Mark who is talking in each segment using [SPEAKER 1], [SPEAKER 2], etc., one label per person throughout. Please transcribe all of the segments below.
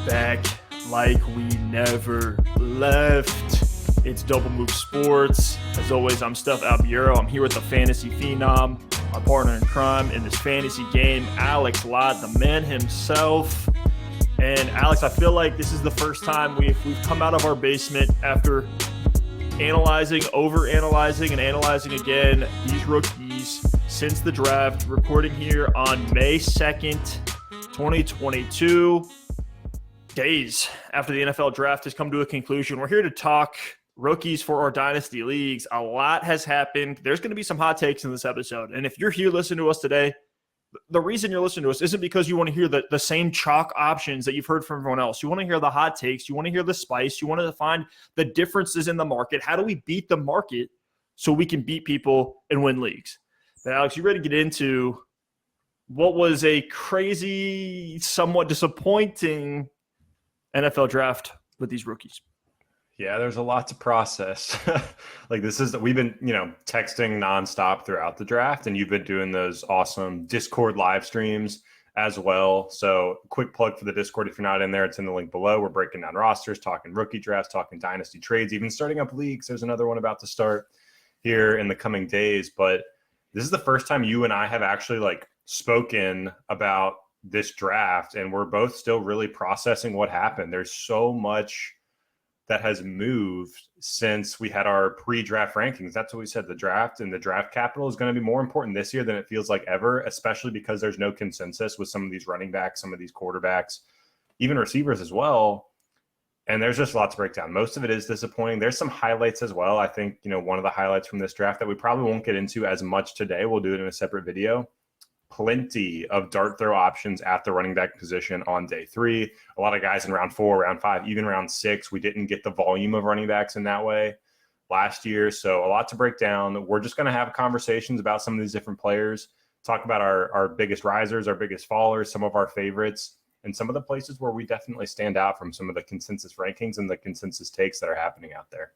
[SPEAKER 1] back like we never left. It's Double Move Sports. As always, I'm Stef Albiero. I'm here with the fantasy phenom, my partner in crime in this fantasy game, Alex Lott, the man himself. And Alex, I feel like this is the first time we've come out of our basement after analyzing, overanalyzing, and analyzing again these rookies since the draft. Recording here on May 2nd, 2022. Days after the NFL draft has come to a conclusion. We're here to talk rookies for our dynasty leagues. A lot has happened. There's going to be some hot takes in this episode. And if you're here listening to us today, the reason you're listening to us isn't because you want to hear the same chalk options that you've heard from everyone else. You want to hear the hot takes. You want to hear the spice. You want to find the differences in the market. How do we beat the market so we can beat people and win leagues? But Alex, you ready to get into what was a crazy, somewhat disappointing NFL draft with these rookies?
[SPEAKER 2] Yeah, there's a lot to process. We've been, texting nonstop throughout the draft, and you've been doing those awesome Discord live streams as well. So quick plug for the Discord. If you're not in there, it's in the link below. We're breaking down rosters, talking rookie drafts, talking dynasty trades, even starting up leagues. There's another one about to start here in the coming days. But this is the first time you and I have actually spoken about this draft, and we're both still really processing what happened. There's so much that has moved since we had our pre-draft rankings. That's what we said. The draft and the draft capital is going to be more important this year than it feels like ever, especially because there's no consensus with some of these running backs, some of these quarterbacks, even receivers as well. And there's just a lot to break down. Most of it is disappointing. There's some highlights as well. I think, one of the highlights from this draft that we probably won't get into as much today, we'll do it in a separate video. Plenty of dart throw options at the running back position on day 3. A lot of guys in round 4, round 5, even round 6. We didn't get the volume of running backs in that way last year. So a lot to break down. We're just going to have conversations about some of these different players, talk about our biggest risers, our biggest fallers, some of our favorites, and some of the places where we definitely stand out from some of the consensus rankings and the consensus takes that are happening out there.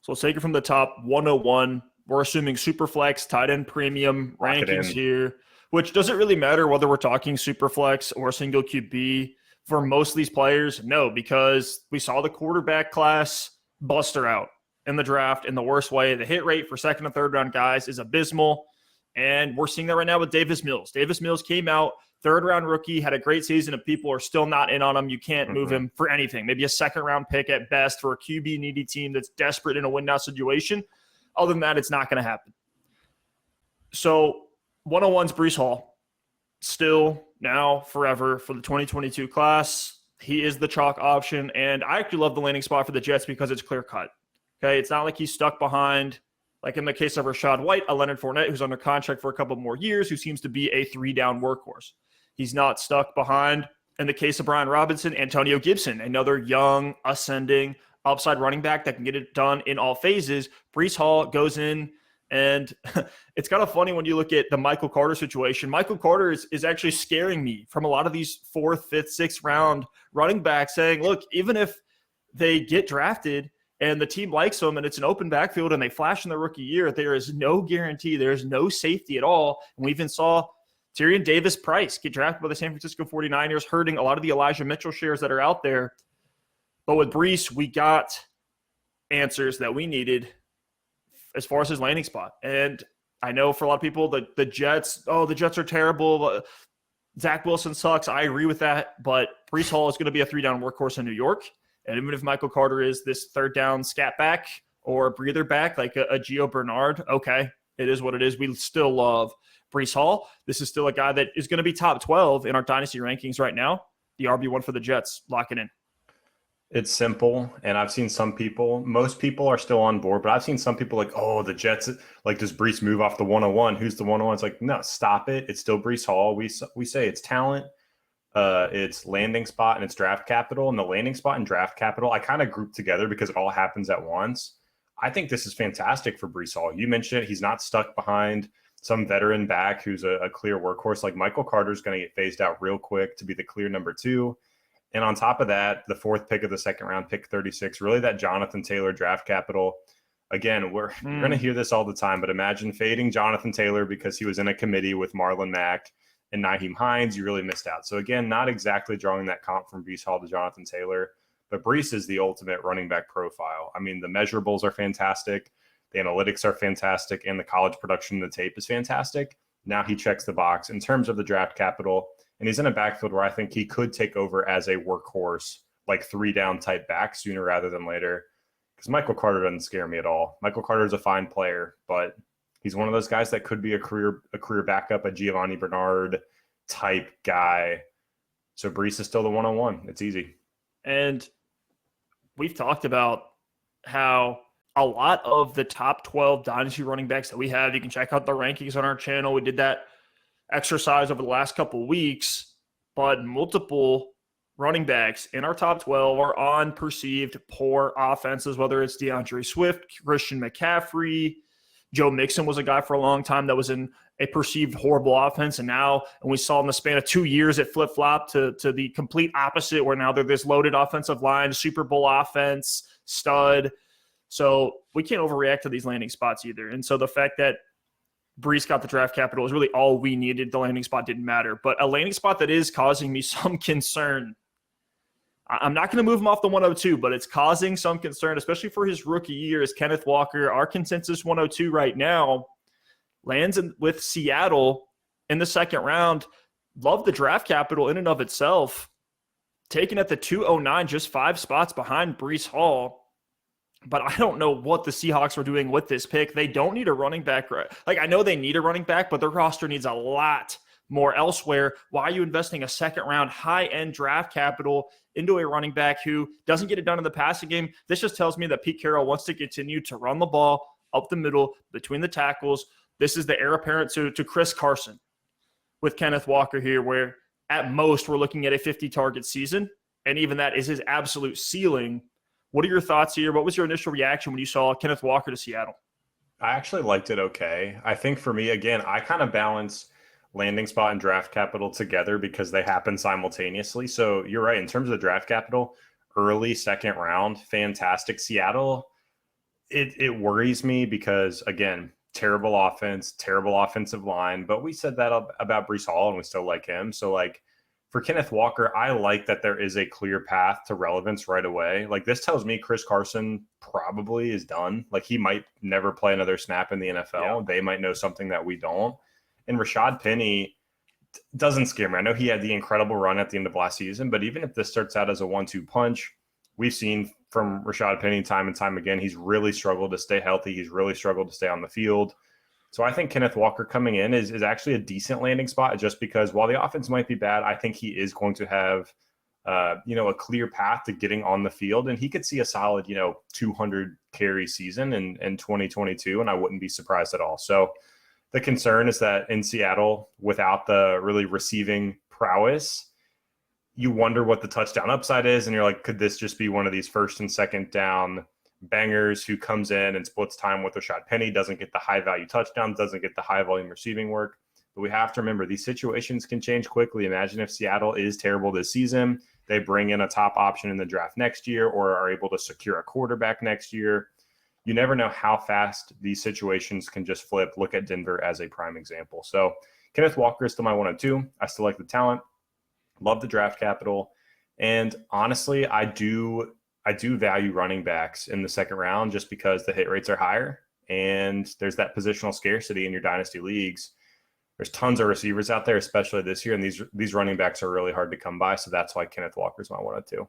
[SPEAKER 1] So let's take it from the top. 101. We're assuming Superflex, tight end premium rankings here, which doesn't really matter whether we're talking Superflex or single QB for most of these players. No, because we saw the quarterback class buster out in the draft in the worst way. The hit rate for second and third round guys is abysmal, and we're seeing that right now with Davis Mills. Davis Mills came out, third round rookie, had a great season, and people are still not in on him. You can't move him for anything. Maybe a second round pick at best for a QB needy team that's desperate in a win now situation. Other than that, it's not going to happen. So 101's Breece Hall. Still, now, forever, for the 2022 class. He is the chalk option, and I actually love the landing spot for the Jets because it's clear-cut. Okay, it's not like he's stuck behind, like in the case of Rachaad White, a Leonard Fournette who's under contract for a couple more years, who seems to be a 3-down workhorse. He's not stuck behind, in the case of Brian Robinson, Antonio Gibson, another young, ascending, upside running back that can get it done in all phases. Breece Hall goes in, and it's kind of funny when you look at the Michael Carter situation. Michael Carter is actually scaring me from a lot of these 4th, 5th, 6th round running backs, saying, look, even if they get drafted and the team likes them and it's an open backfield and they flash in their rookie year, there is no guarantee. There is no safety at all. And we even saw Tyrion Davis-Price get drafted by the San Francisco 49ers, hurting a lot of the Elijah Mitchell shares that are out there. But with Breece, we got answers that we needed as far as his landing spot. And I know for a lot of people, the Jets, the Jets are terrible. Zach Wilson sucks. I agree with that. But Breece Hall is going to be a 3-down workhorse in New York. And even if Michael Carter is this 3rd-down scat back or breather back like a Gio Bernard, okay, it is what it is. We still love Breece Hall. This is still a guy that is going to be top 12 in our dynasty rankings right now. The RB1 for the Jets. Lock it in.
[SPEAKER 2] It's simple, and I've seen some people, most people are still on board, but I've seen some people the Jets, does Breece move off the 101? Who's the 101? It's like, no, stop it. It's still Breece Hall. We say it's talent, it's landing spot, and it's draft capital. And the landing spot and draft capital, I kind of group together because it all happens at once. I think this is fantastic for Breece Hall. You mentioned it. He's not stuck behind some veteran back who's a clear workhorse. Like Michael Carter's going to get phased out real quick to be the clear number 2. And on top of that, the 4th pick of the 2nd round, pick 36, really that Jonathan Taylor draft capital. Again, you're going to hear this all the time, but imagine fading Jonathan Taylor because he was in a committee with Marlon Mack and Nyheim Hines, you really missed out. So again, not exactly drawing that comp from Breece Hall to Jonathan Taylor, but Breece is the ultimate running back profile. I mean, the measurables are fantastic, the analytics are fantastic, and the college production in the tape is fantastic. Now he checks the box in terms of the draft capital, and he's in a backfield where I think he could take over as a workhorse, like 3-down type back sooner rather than later. Because Michael Carter doesn't scare me at all. Michael Carter is a fine player, but he's one of those guys that could be a career backup, a Giovanni Bernard type guy. So Breece is still the 101. It's easy.
[SPEAKER 1] And we've talked about how a lot of the top 12 dynasty running backs that we have, you can check out the rankings on our channel. We did that exercise over the last couple of weeks, but multiple running backs in our top 12 are on perceived poor offenses, whether it's DeAndre Swift, Christian McCaffrey. Joe Mixon was a guy for a long time that was in a perceived horrible offense, and now, and we saw in the span of 2 years, it flip-flopped to the complete opposite, where now they're this loaded offensive line, Super Bowl offense, stud. So we can't overreact to these landing spots either. And so the fact that Breece got the draft capital is really all we needed. The landing spot didn't matter. But a landing spot that is causing me some concern, I'm not going to move him off the 102, but it's causing some concern, especially for his rookie year, is Kenneth Walker. Our consensus 102 right now lands with Seattle in the second round. Love the draft capital in and of itself. Taken at the 209, just 5 spots behind Breece Hall. But I don't know what the Seahawks were doing with this pick. They don't need a running back. Like, I know they need a running back, but their roster needs a lot more elsewhere. Why are you investing a second-round high-end draft capital into a running back who doesn't get it done in the passing game? This just tells me that Pete Carroll wants to continue to run the ball up the middle between the tackles. This is the heir apparent to Chris Carson with Kenneth Walker here, where at most we're looking at a 50-target season, and even that is his absolute ceiling. What are your thoughts here? What was your initial reaction when you saw Kenneth Walker to Seattle?
[SPEAKER 2] I actually liked it okay. I think for me, again, I kind of balance landing spot and draft capital together because they happen simultaneously. So you're right. In terms of the draft capital, early second round, fantastic. Seattle, it worries me because, again, terrible offense, terrible offensive line. But we said that about Breece Hall, and we still like him. So, like, for Kenneth Walker, I like that there is a clear path to relevance right away. Like, this tells me Chris Carson probably is done. Like, he might never play another snap in the NFL. Yeah. They might know something that we don't. And Rashad Penny doesn't scare me. I know he had the incredible run at the end of last season, but even if this starts out as a 1-2 punch, we've seen from Rashad Penny time and time again, he's really struggled to stay healthy. He's really struggled to stay on the field. So I think Kenneth Walker coming in is actually a decent landing spot, just because while the offense might be bad, I think he is going to have a clear path to getting on the field, and he could see a solid 200 carry season in 2022, and I wouldn't be surprised at all. So the concern is that in Seattle, without the really receiving prowess, you wonder what the touchdown upside is, and you're like, could this just be one of these first and second down bangers who comes in and splits time with Rashad Penny, doesn't get the high-value touchdowns, doesn't get the high-volume receiving work? But we have to remember, these situations can change quickly. Imagine if Seattle is terrible this season, they bring in a top option in the draft next year or are able to secure a quarterback next year. You never know how fast these situations can just flip. Look at Denver as a prime example. So Kenneth Walker is still my 102. I still like the talent, love the draft capital, and honestly, I do value running backs in the second round just because the hit rates are higher and there's that positional scarcity in your dynasty leagues. There's tons of receivers out there, especially this year, and these running backs are really hard to come by, so that's why Kenneth Walker's my 102.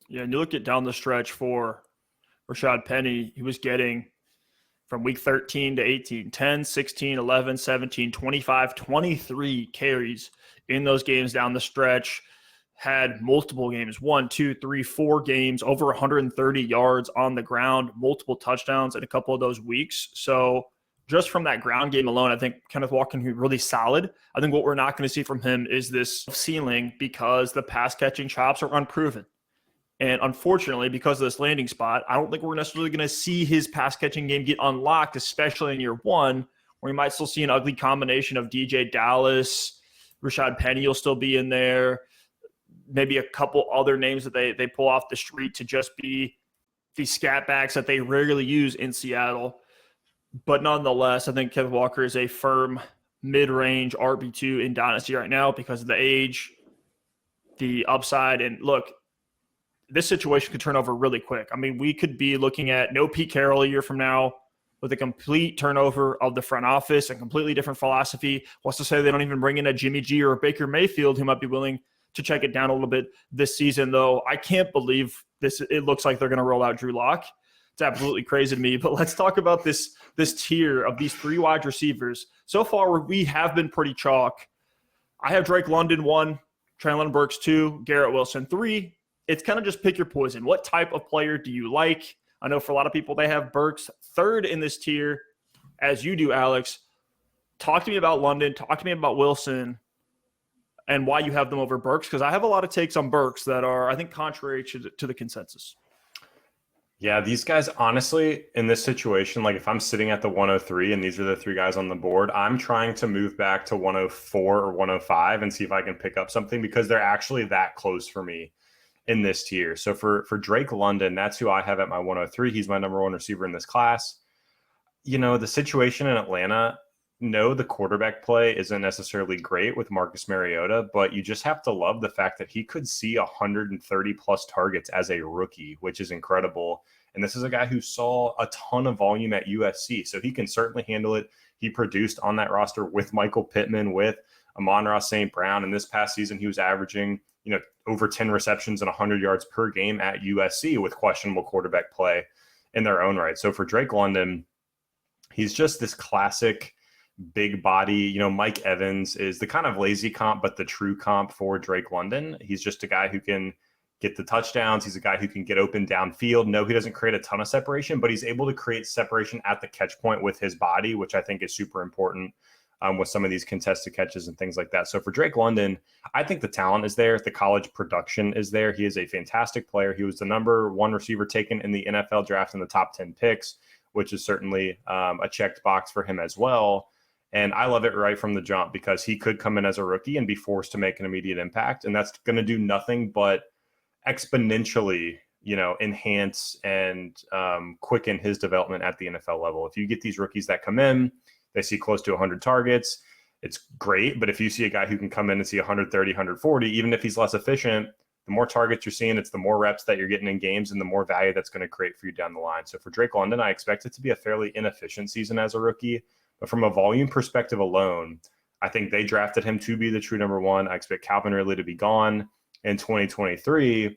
[SPEAKER 1] Yeah, and you look at down the stretch for Rashad Penny, he was getting from week 13 to 18, 10, 16, 11, 17, 25, 23 carries in those games down the stretch. Had multiple games, 1, 2, 3, 4 games, over 130 yards on the ground, multiple touchdowns in a couple of those weeks. So just from that ground game alone, I think Kenneth Walker can be really solid. I think what we're not going to see from him is this ceiling because the pass-catching chops are unproven. And unfortunately, because of this landing spot, I don't think we're necessarily going to see his pass-catching game get unlocked, especially in year one, where you might still see an ugly combination of DJ Dallas, Rashad Penny will still be in there, maybe a couple other names that they pull off the street to just be the scat backs that they rarely use in Seattle. But nonetheless, I think Kenneth Walker is a firm mid-range RB2 in Dynasty right now because of the age, the upside. And look, this situation could turn over really quick. I mean, we could be looking at no Pete Carroll a year from now with a complete turnover of the front office, a completely different philosophy. What's to say they don't even bring in a Jimmy G or a Baker Mayfield who might be willing to check it down a little bit this season, though. I can't believe this. It looks like they're going to roll out Drew Lock. It's absolutely crazy to me. But let's talk about this tier of these 3 wide receivers. So far, we have been pretty chalk. I have Drake London 1, Treylon Burks 2, Garrett Wilson 3. It's kind of just pick your poison. What type of player do you like? I know for a lot of people, they have Burks 3rd in this tier, as you do, Alex. Talk to me about London. Talk to me about Wilson and why you have them over Burks, because I have a lot of takes on Burks that are, I think, contrary to the consensus.
[SPEAKER 2] Yeah, these guys, honestly, in this situation, like if I'm sitting at the 103 and these are the 3 guys on the board, I'm trying to move back to 104 or 105 and see if I can pick up something because they're actually that close for me in this tier. So for Drake London, that's who I have at my 103. He's my number 1 receiver in this class. You know, the situation in Atlanta, no, the quarterback play isn't necessarily great with Marcus Mariota, but you just have to love the fact that he could see 130 plus targets as a rookie, which is incredible. And this is a guy who saw a ton of volume at USC, so he can certainly handle it. He produced on that roster with Michael Pittman, with Amon-Ra St. Brown. And this past season, he was averaging, over 10 receptions and 100 yards per game at USC with questionable quarterback play in their own right. So for Drake London, he's just this classic big body. Mike Evans is the kind of lazy comp, but the true comp for Drake London. He's just a guy who can get the touchdowns. He's a guy who can get open downfield. No, he doesn't create a ton of separation, but he's able to create separation at the catch point with his body, which I think is super important with some of these contested catches and things like that. So for Drake London, I think the talent is there. The college production is there. He is a fantastic player. He was the number 1 receiver taken in the NFL draft in the top 10 picks, which is certainly a checked box for him as well. And I love it right from the jump because he could come in as a rookie and be forced to make an immediate impact. And that's going to do nothing but exponentially, enhance and quicken his development at the NFL level. If you get these rookies that come in, they see close to 100 targets, it's great. But if you see a guy who can come in and see 130, 140, even if he's less efficient, the more targets you're seeing, it's the more reps that you're getting in games and the more value that's going to create for you down the line. So for Drake London, I expect it to be a fairly inefficient season as a rookie. But from a volume perspective alone, I think they drafted him to be the true number 1. I expect Calvin Ridley to be gone in 2023.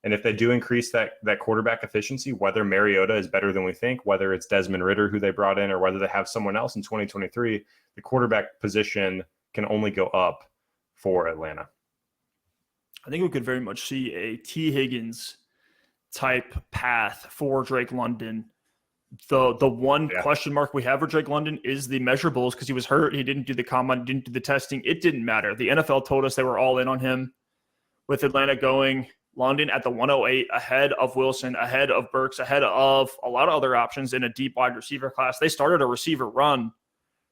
[SPEAKER 2] And if they do increase that quarterback efficiency, whether Mariota is better than we think, whether it's Desmond Ridder who they brought in, or whether they have someone else in 2023, the quarterback position can only go up for Atlanta.
[SPEAKER 1] I think we could very much see a T. Higgins type path for Drake London. The one question mark we have for Drake London is the measurables because he was hurt. He didn't do the combine, didn't do the testing. It didn't matter. The NFL told us they were all in on him. With Atlanta going London at the 108, ahead of Wilson, ahead of Burks, ahead of a lot of other options in a deep wide receiver class. They started a receiver run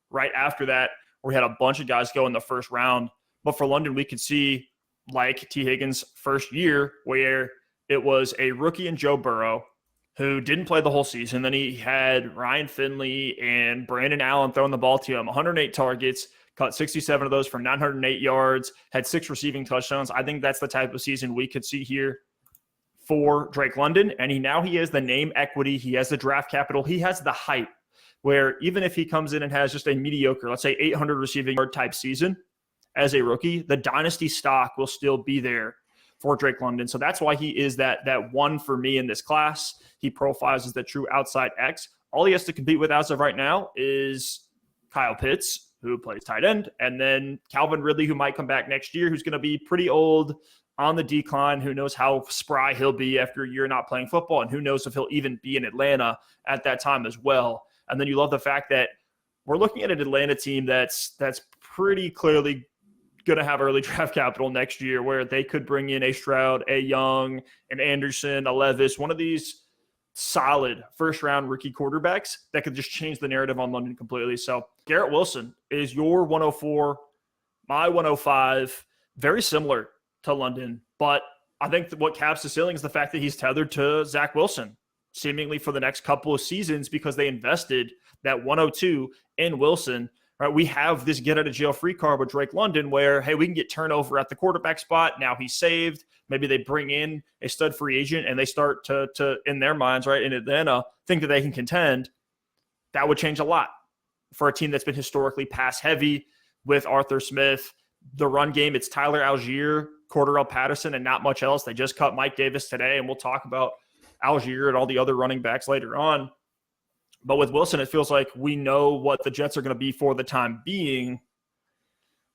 [SPEAKER 1] right after that where we had a bunch of guys go in the first round. But for London, we could see, like T. Higgins' first year, where it was a rookie in Joe Burrow who didn't play the whole season. Then he had Ryan Finley and Brandon Allen throwing the ball to him, 108 targets, caught 67 of those for 908 yards, had 6 receiving touchdowns. I think that's the type of season we could see here for Drake London. And he has the name equity. He has the draft capital. He has the hype where even if he comes in and has just a mediocre, let's say 800 receiving yard type season as a rookie, the dynasty stock will still be there for Drake London. So that's why he is that 1 for me in this class. He profiles as the true outside X. All he has to compete with as of right now is Kyle Pitts, who plays tight end, and then Calvin Ridley, who might come back next year, who's going to be pretty old, on the decline. Who knows how spry he'll be after a year not playing football, and who knows if he'll even be in Atlanta at that time as well. And then you love the fact that we're looking at an Atlanta team that's pretty clearly going to have early draft capital next year, where they could bring in a Stroud, a Young, an Anderson, a Levis, one of these solid first-round rookie quarterbacks that could just change the narrative on London completely. So Garrett Wilson is your 104, my 105, very similar to London. But I think that what caps the ceiling is the fact that he's tethered to Zach Wilson, seemingly for the next couple of seasons, because they invested that 102 in Wilson. right? We have this get out of jail free card with Drake London where, hey, we can get turnover at the quarterback spot. Now he's saved. Maybe they bring in a stud free agent and they start to in their minds, right, in Atlanta, think that they can contend. That would change a lot for a team that's been historically pass heavy with Arthur Smith. The run game, it's Tyler Algier, Cordarrelle Patterson, and not much else. They just cut Mike Davis today, and we'll talk about Algier and all the other running backs later on. But with Wilson, it feels like we know what the Jets are going to be for the time being,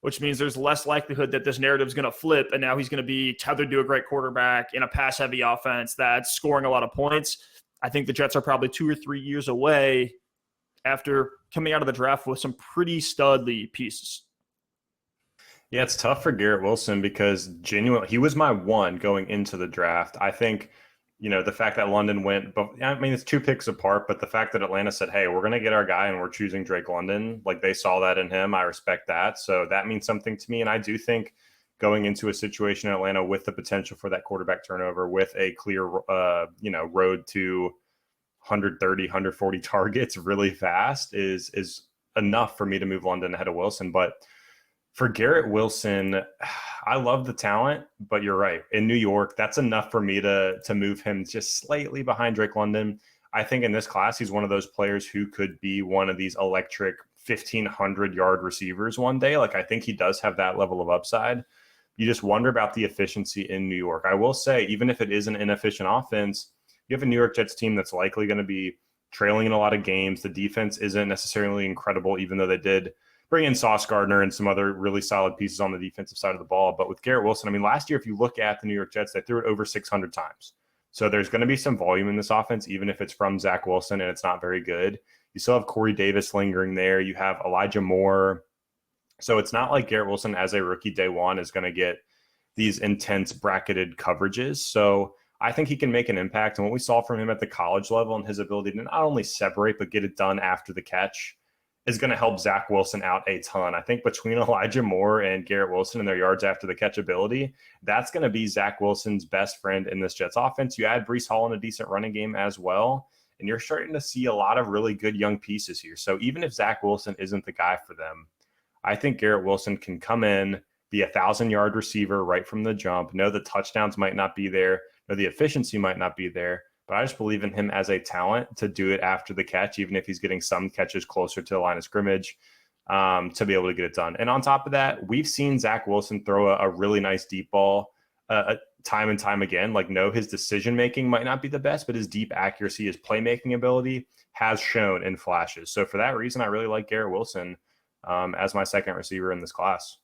[SPEAKER 1] which means there's less likelihood that this narrative is going to flip, and now he's going to be tethered to a great quarterback in a pass-heavy offense that's scoring a lot of points. I think the Jets are probably 2 or 3 years away after coming out of the draft with some pretty studly pieces.
[SPEAKER 2] Yeah, it's tough for Garrett Wilson because genuinely, he was my one going into the draft. I think, the fact that London went, but I mean, it's 2 picks apart, but the fact that Atlanta said, hey, we're going to get our guy and we're choosing Drake London, like they saw that in him. I respect that. So that means something to me. And I do think going into a situation in Atlanta with the potential for that quarterback turnover, with a clear, road to 130, 140 targets really fast is enough for me to move London ahead of Wilson. But for Garrett Wilson, I love the talent, but you're right. In New York, that's enough for me to move him just slightly behind Drake London. I think in this class, he's one of those players who could be one of these electric 1,500-yard receivers one day. Like, I think he does have that level of upside. You just wonder about the efficiency in New York. I will say, even if it is an inefficient offense, you have a New York Jets team that's likely going to be trailing in a lot of games. The defense isn't necessarily incredible, even though they did bring in Sauce Gardner and some other really solid pieces on the defensive side of the ball. But with Garrett Wilson, I mean, last year, if you look at the New York Jets, they threw it over 600 times. So there's going to be some volume in this offense, even if it's from Zach Wilson and it's not very good. You still have Corey Davis lingering there. You have Elijah Moore. So it's not like Garrett Wilson as a rookie day one is going to get these intense bracketed coverages. So I think he can make an impact. And what we saw from him at the college level and his ability to not only separate, but get it done after the catch is going to help Zach Wilson out a ton. I think between Elijah Moore and Garrett Wilson and their yards after the catch ability, that's going to be Zach Wilson's best friend in this Jets offense. You add Breece Hall in a decent running game as well, and you're starting to see a lot of really good young pieces here. So even if Zach Wilson isn't the guy for them, I think Garrett Wilson can come in, be a 1,000-yard receiver right from the jump, know the touchdowns might not be there, know the efficiency might not be there, but I just believe in him as a talent to do it after the catch, even if he's getting some catches closer to the line of scrimmage, to be able to get it done. And on top of that, we've seen Zach Wilson throw a really nice deep ball time and time again. Like, no, his decision-making might not be the best, but his deep accuracy, his playmaking ability has shown in flashes. So for that reason, I really like Garrett Wilson as my second receiver in this class.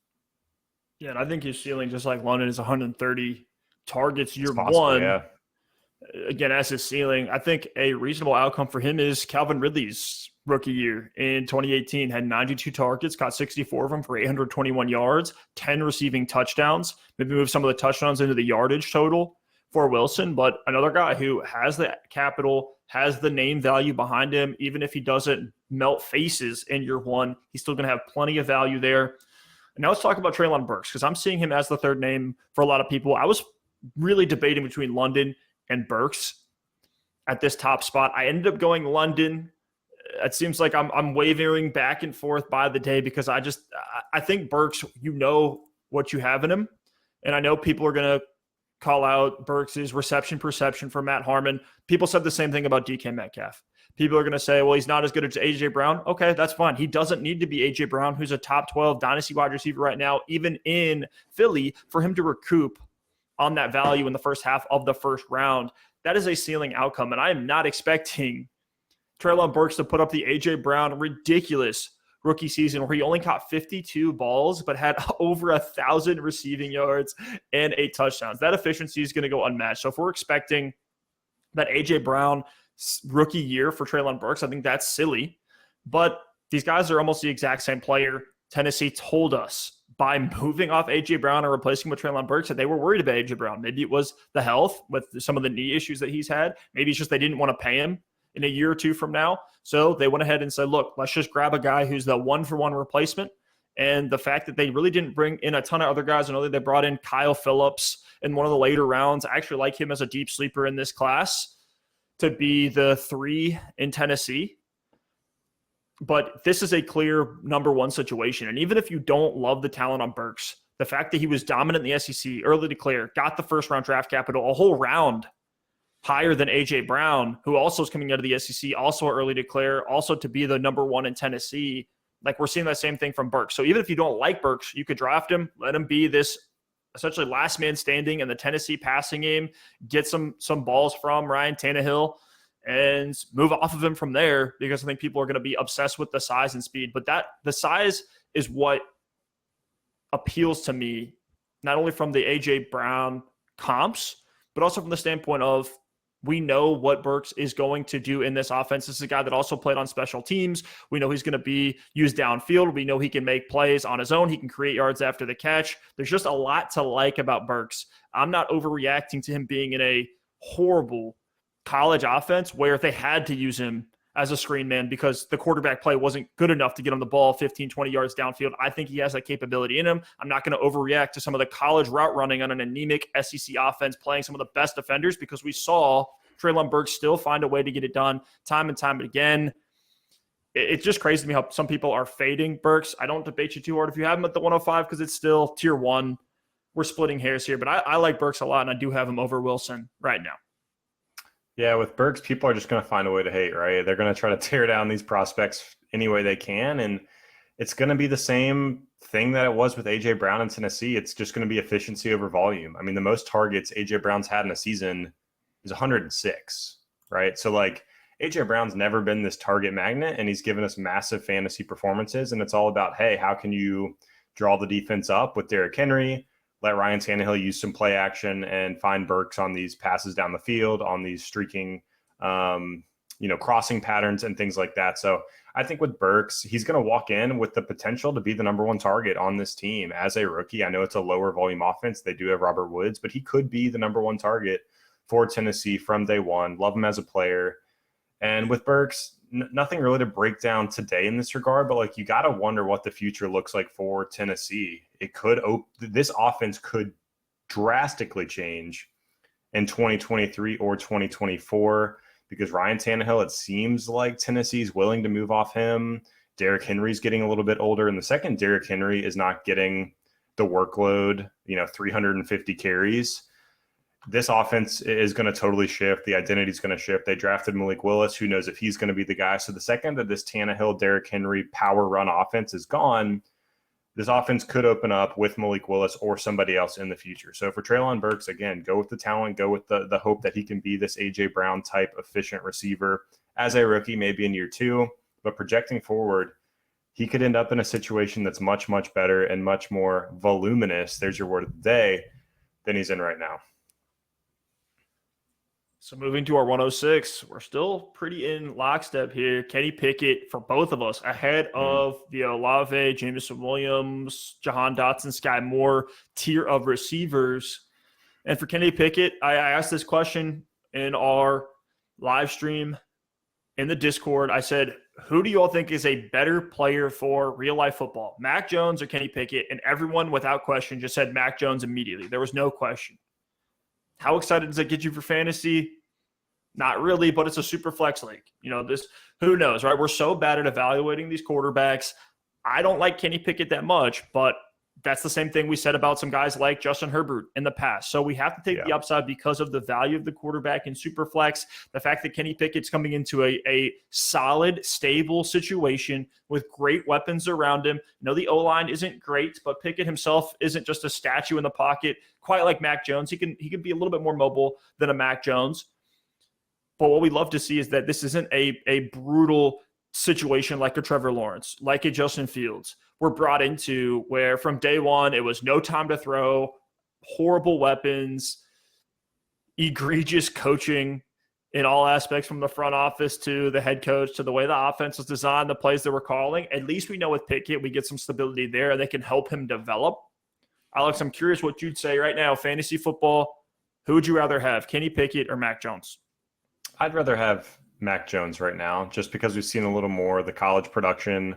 [SPEAKER 1] Yeah, and I think his ceiling, just like London, is 130 targets year
[SPEAKER 2] possible,
[SPEAKER 1] one.
[SPEAKER 2] Yeah.
[SPEAKER 1] Again, as his ceiling, I think a reasonable outcome for him is Calvin Ridley's rookie year in 2018. Had 92 targets, caught 64 of them for 821 yards, 10 receiving touchdowns. Maybe move some of the touchdowns into the yardage total for Wilson, but another guy who has the capital, has the name value behind him. Even if he doesn't melt faces in year one, he's still going to have plenty of value there. And now let's talk about Treylon Burks, because I'm seeing him as the third name for a lot of people. I was really debating between London and Burks at this top spot. I ended up going London. It seems like I'm wavering back and forth by the day, because I think Burks, you know what you have in him. And I know people are going to call out Burks' reception perception for Matt Harmon. People said the same thing about DK Metcalf. People are going to say, well, he's not as good as A.J. Brown. Okay, that's fine. He doesn't need to be A.J. Brown, who's a top 12 dynasty wide receiver right now, even in Philly, for him to recoup on that value in the first half of the first round. That is a ceiling outcome, and I am not expecting Treylon Burks to put up the A.J. Brown ridiculous rookie season where he only caught 52 balls but had over 1,000 receiving yards and 8 touchdowns. That efficiency is going to go unmatched. So if we're expecting that A.J. Brown rookie year for Treylon Burks, I think that's silly. But these guys are almost the exact same player. Tennessee told us by moving off A.J. Brown and replacing him with Treylon Burks that they were worried about A.J. Brown. Maybe it was the health with some of the knee issues that he's had. Maybe it's just they didn't want to pay him in a year or two from now. So they went ahead and said, look, let's just grab a guy who's the one-for-one replacement. And the fact that they really didn't bring in a ton of other guys, I know that they brought in Kyle Phillips in one of the later rounds. I actually like him as a deep sleeper in this class to be the 3 in Tennessee. But this is a clear number one situation. And even if you don't love the talent on Burks, the fact that he was dominant in the SEC, early declare, got the first-round draft capital, a whole round higher than A.J. Brown, who also is coming out of the SEC, also early declare, also to be the number one in Tennessee. Like, we're seeing that same thing from Burks. So even if you don't like Burks, you could draft him, let him be this essentially last man standing in the Tennessee passing game, get some balls from Ryan Tannehill, and move off of him from there, because I think people are going to be obsessed with the size and speed. But the size is what appeals to me, not only from the A.J. Brown comps, but also from the standpoint of we know what Burks is going to do in this offense. This is a guy that also played on special teams. We know he's going to be used downfield. We know he can make plays on his own. He can create yards after the catch. There's just a lot to like about Burks. I'm not overreacting to him being in a horrible college offense where they had to use him as a screen man because the quarterback play wasn't good enough to get him the ball 15, 20 yards downfield. I think he has that capability in him. I'm not going to overreact to some of the college route running on an anemic SEC offense playing some of the best defenders, because we saw Treylon Burks still find a way to get it done time and time again. It's just crazy to me how some people are fading Burks. I don't debate you too hard if you have him at the 105 because it's still tier one. We're splitting hairs here, but I like Burks a lot, and I do have him over Wilson right now.
[SPEAKER 2] Yeah, with Burks, people are just going to find a way to hate, right? They're going to try to tear down these prospects any way they can, and it's going to be the same thing that it was with A.J. Brown in Tennessee. It's just going to be efficiency over volume. I mean, the most targets A.J. Brown's had in a season is 106, right? So, like, A.J. Brown's never been this target magnet, and he's given us massive fantasy performances, and it's all about, hey, how can you draw the defense up with Derrick Henry, let Ryan Tannehill use some play action and find Burks on these passes down the field, on these streaking, crossing patterns and things like that. So I think with Burks, he's going to walk in with the potential to be the number one target on this team as a rookie. I know it's a lower volume offense. They do have Robert Woods, but he could be the number one target for Tennessee from day one. Love him as a player. And with Burks, nothing really to break down today in this regard, but like, you got to wonder what the future looks like for Tennessee. It could this offense could drastically change in 2023 or 2024 because Ryan Tannehill, it seems like Tennessee's willing to move off him. Derrick Henry's getting a little bit older, and the second Derrick Henry is not getting the workload, 350 carries, this offense is going to totally shift. The identity is going to shift. They drafted Malik Willis. Who knows if he's going to be the guy? So the second that this Tannehill, Derrick Henry power run offense is gone, this offense could open up with Malik Willis or somebody else in the future. So for Treylon Burks, again, go with the talent, go with the hope that he can be this A.J. Brown type efficient receiver as a rookie, maybe in year two. But projecting forward, he could end up in a situation that's much, much better and much more voluminous, there's your word of the day, than he's in right now.
[SPEAKER 1] So moving to our 106, we're still pretty in lockstep here. Kenny Pickett for both of us ahead of the Olave, Jameson Williams, Jahan Dotson, Skyy Moore tier of receivers. And for Kenny Pickett, I asked this question in our live stream in the Discord. I said, who do you all think is a better player for real life football, Mac Jones or Kenny Pickett? And everyone without question just said Mac Jones immediately. There was no question. How excited does it get you for fantasy? Not really, but it's a super flex league. Who knows, right? We're so bad at evaluating these quarterbacks. I don't like Kenny Pickett that much, but that's the same thing we said about some guys like Justin Herbert in the past. So we have to take the upside because of the value of the quarterback in super flex. The fact that Kenny Pickett's coming into a solid, stable situation with great weapons around him. The O-line isn't great, but Pickett himself isn't just a statue in the pocket, quite like Mac Jones. He can be a little bit more mobile than a Mac Jones. But what we love to see is that this isn't a brutal situation like a Trevor Lawrence, like a Justin Fields. We're brought into where from day one, it was no time to throw, horrible weapons, egregious coaching in all aspects, from the front office to the head coach to the way the offense was designed, the plays that we're calling. At least we know with Pickett, we get some stability there and they can help him develop. Alex, I'm curious what you'd say right now, fantasy football. Who would you rather have, Kenny Pickett or Mac Jones?
[SPEAKER 2] I'd rather have Mac Jones right now, just because we've seen a little more. The college production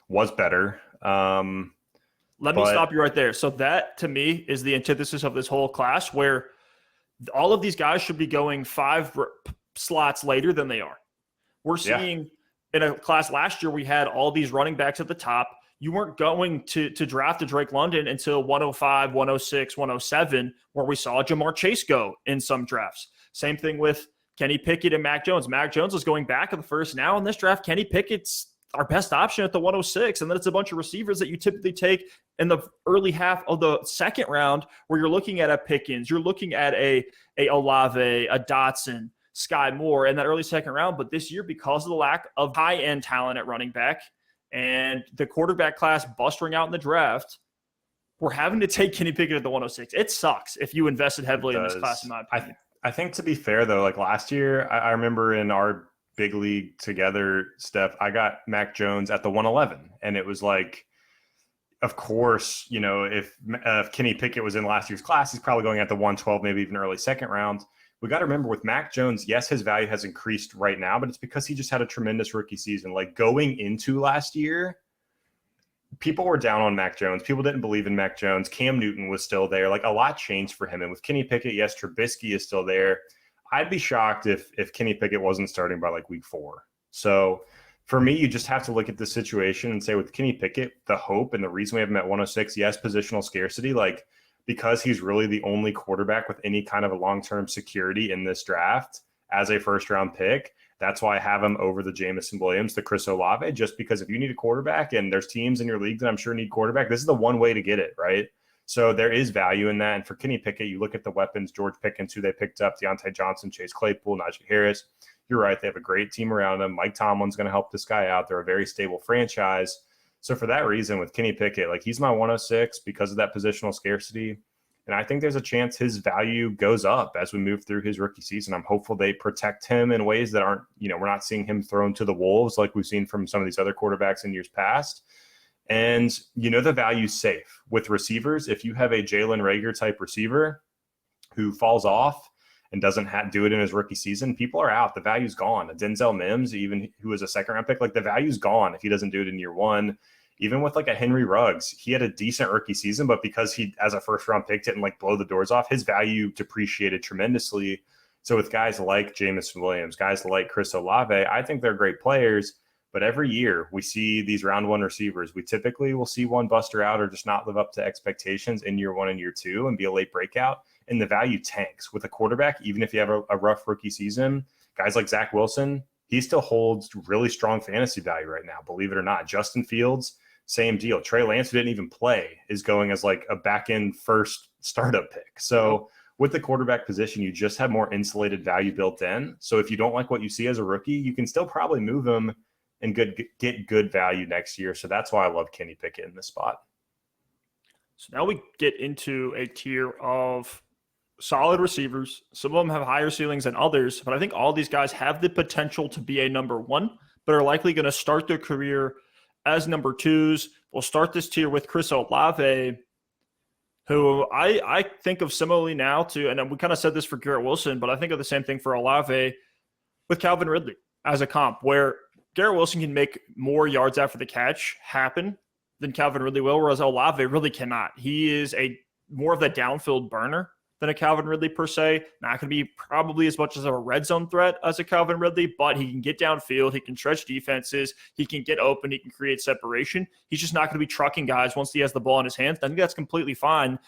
[SPEAKER 2] was better.
[SPEAKER 1] Let me stop you right there. So that, to me, is the antithesis of this whole class, where all of these guys should be going 5 slots later than they are. We're seeing in a class last year, we had all these running backs at the top. You weren't going to draft a Drake London until 105, 106, 107, where we saw Jamar Chase go in some drafts. Same thing with Kenny Pickett and Mac Jones. Mac Jones is going back in the first. Now in this draft, Kenny Pickett's our best option at the 106. And then it's a bunch of receivers that you typically take in the early half of the second round, where you're looking at a Pickens, you're looking at a Olave, a Dotson, Skyy Moore in that early second round. But this year, because of the lack of high-end talent at running back and the quarterback class busting out in the draft, we're having to take Kenny Pickett at the 106. It sucks if you invested heavily in this class, in my opinion.
[SPEAKER 2] I think, to be fair, though, like last year, I remember in our big league together, Steph, I got Mac Jones at the 111. And it was like, of course, you know, if Kenny Pickett was in last year's class, he's probably going at the 112, maybe even early second round. We got to remember with Mac Jones, yes, his value has increased right now, but it's because he just had a tremendous rookie season. Like going into last year, people were down on Mac Jones. People didn't believe in Mac Jones. Cam Newton was still there. Like a lot changed for him. And with Kenny Pickett, yes, Trubisky is still there. I'd be shocked if Kenny Pickett wasn't starting by like week 4. So for me, you just have to look at the situation and say with Kenny Pickett, the hope and the reason we have him at 106, yes, positional scarcity, like because he's really the only quarterback with any kind of a long-term security in this draft as a first-round pick. That's why I have him over the Jameson Williams, the Chris Olave, just because if you need a quarterback and there's teams in your league that I'm sure need quarterback, this is the one way to get it, right? So there is value in that. And for Kenny Pickett, you look at the weapons, George Pickens, who they picked up, Deontay Johnson, Chase Claypool, Najee Harris. You're right. They have a great team around them. Mike Tomlin's going to help this guy out. They're a very stable franchise. So for that reason, with Kenny Pickett, like he's my 106 because of that positional scarcity. And I think there's a chance his value goes up as we move through his rookie season. I'm hopeful they protect him in ways that aren't, you know, we're not seeing him thrown to the wolves like we've seen from some of these other quarterbacks in years past. And, you know, the value's safe with receivers. If you have a Jalen Reagor type receiver who falls off and doesn't do it in his rookie season, people are out. The value's gone. A Denzel Mims, even who was a second-round pick, like the value's gone if he doesn't do it in year 1. Even with like a Henry Ruggs, he had a decent rookie season, but because he, as a first-round pick, didn't like blow the doors off, his value depreciated tremendously. So with guys like Jameson Williams, guys like Chris Olave, I think they're great players. But every year we see these round 1 receivers. We typically will see one buster out or just not live up to expectations in year 1 and year 2 and be a late breakout. And the value tanks with a quarterback, even if you have a rough rookie season. Guys like Zach Wilson, he still holds really strong fantasy value right now, believe it or not. Justin Fields, same deal. Trey Lance, who didn't even play, is going as like a back-end first startup pick. So with the quarterback position, you just have more insulated value built in. So if you don't like what you see as a rookie, you can still probably move him and get good value next year. So that's why I love Kenny Pickett in this spot.
[SPEAKER 1] So now we get into a tier of solid receivers. Some of them have higher ceilings than others, but I think all these guys have the potential to be a number 1, but are likely going to start their career as number 2s. We'll start this tier with Chris Olave, who I think of similarly now to, and we kind of said this for Garrett Wilson, but I think of the same thing for Olave with Calvin Ridley as a comp, where Garrett Wilson can make more yards after the catch happen than Calvin Ridley will, whereas Olave really cannot. He is more of the downfield burner than a Calvin Ridley per se. Not going to be probably as much as a red zone threat as a Calvin Ridley, but he can get downfield. He can stretch defenses. He can get open. He can create separation. He's just not going to be trucking guys once he has the ball in his hands. I think that's completely fine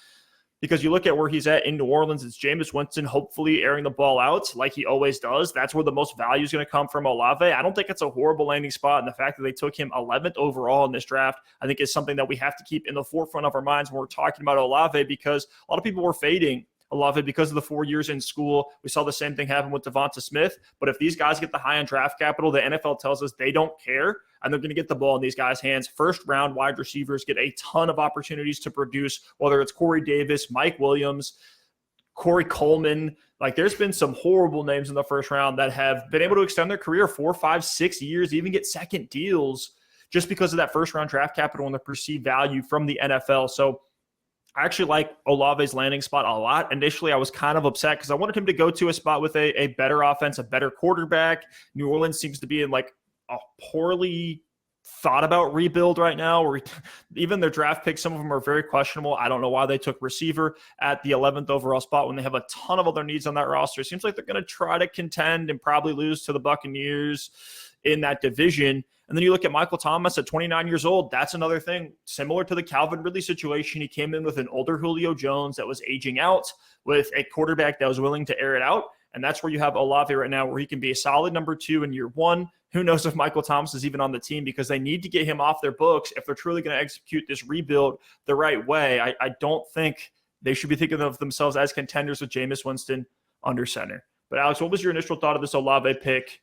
[SPEAKER 1] because you look at where he's at in New Orleans, it's Jameis Winston hopefully airing the ball out like he always does. That's where the most value is going to come from Olave. I don't think it's a horrible landing spot, and the fact that they took him 11th overall in this draft, I think is something that we have to keep in the forefront of our minds when we're talking about Olave, because a lot of people were fading Olave because of the 4 years in school. We saw the same thing happen with Devonta Smith. But if these guys get the high-end draft capital, the NFL tells us they don't care, and they're going to get the ball in these guys' hands. First-round wide receivers get a ton of opportunities to produce, whether it's Corey Davis, Mike Williams, Corey Coleman. Like, there's been some horrible names in the first round that have been able to extend their career 4, 5, 6 years, even get second deals just because of that first-round draft capital and the perceived value from the NFL. So I actually like Olave's landing spot a lot. Initially, I was kind of upset because I wanted him to go to a spot with a better offense, a better quarterback. New Orleans seems to be in like a poorly thought about rebuild right now, where even their draft picks, some of them are very questionable. I don't know why they took receiver at the 11th overall spot when they have a ton of other needs on that roster. It seems like they're going to try to contend and probably lose to the Buccaneers in that division. And then you look at Michael Thomas at 29 years old. That's another thing similar to the Calvin Ridley situation. He came in with an older Julio Jones that was aging out, with a quarterback that was willing to air it out. And that's where you have Olave right now, where he can be a solid number 2 in year 1. Who knows if Michael Thomas is even on the team, because they need to get him off their books if they're truly going to execute this rebuild the right way. I don't think they should be thinking of themselves as contenders with Jameis Winston under center. But Alex, what was your initial thought of this Olave pick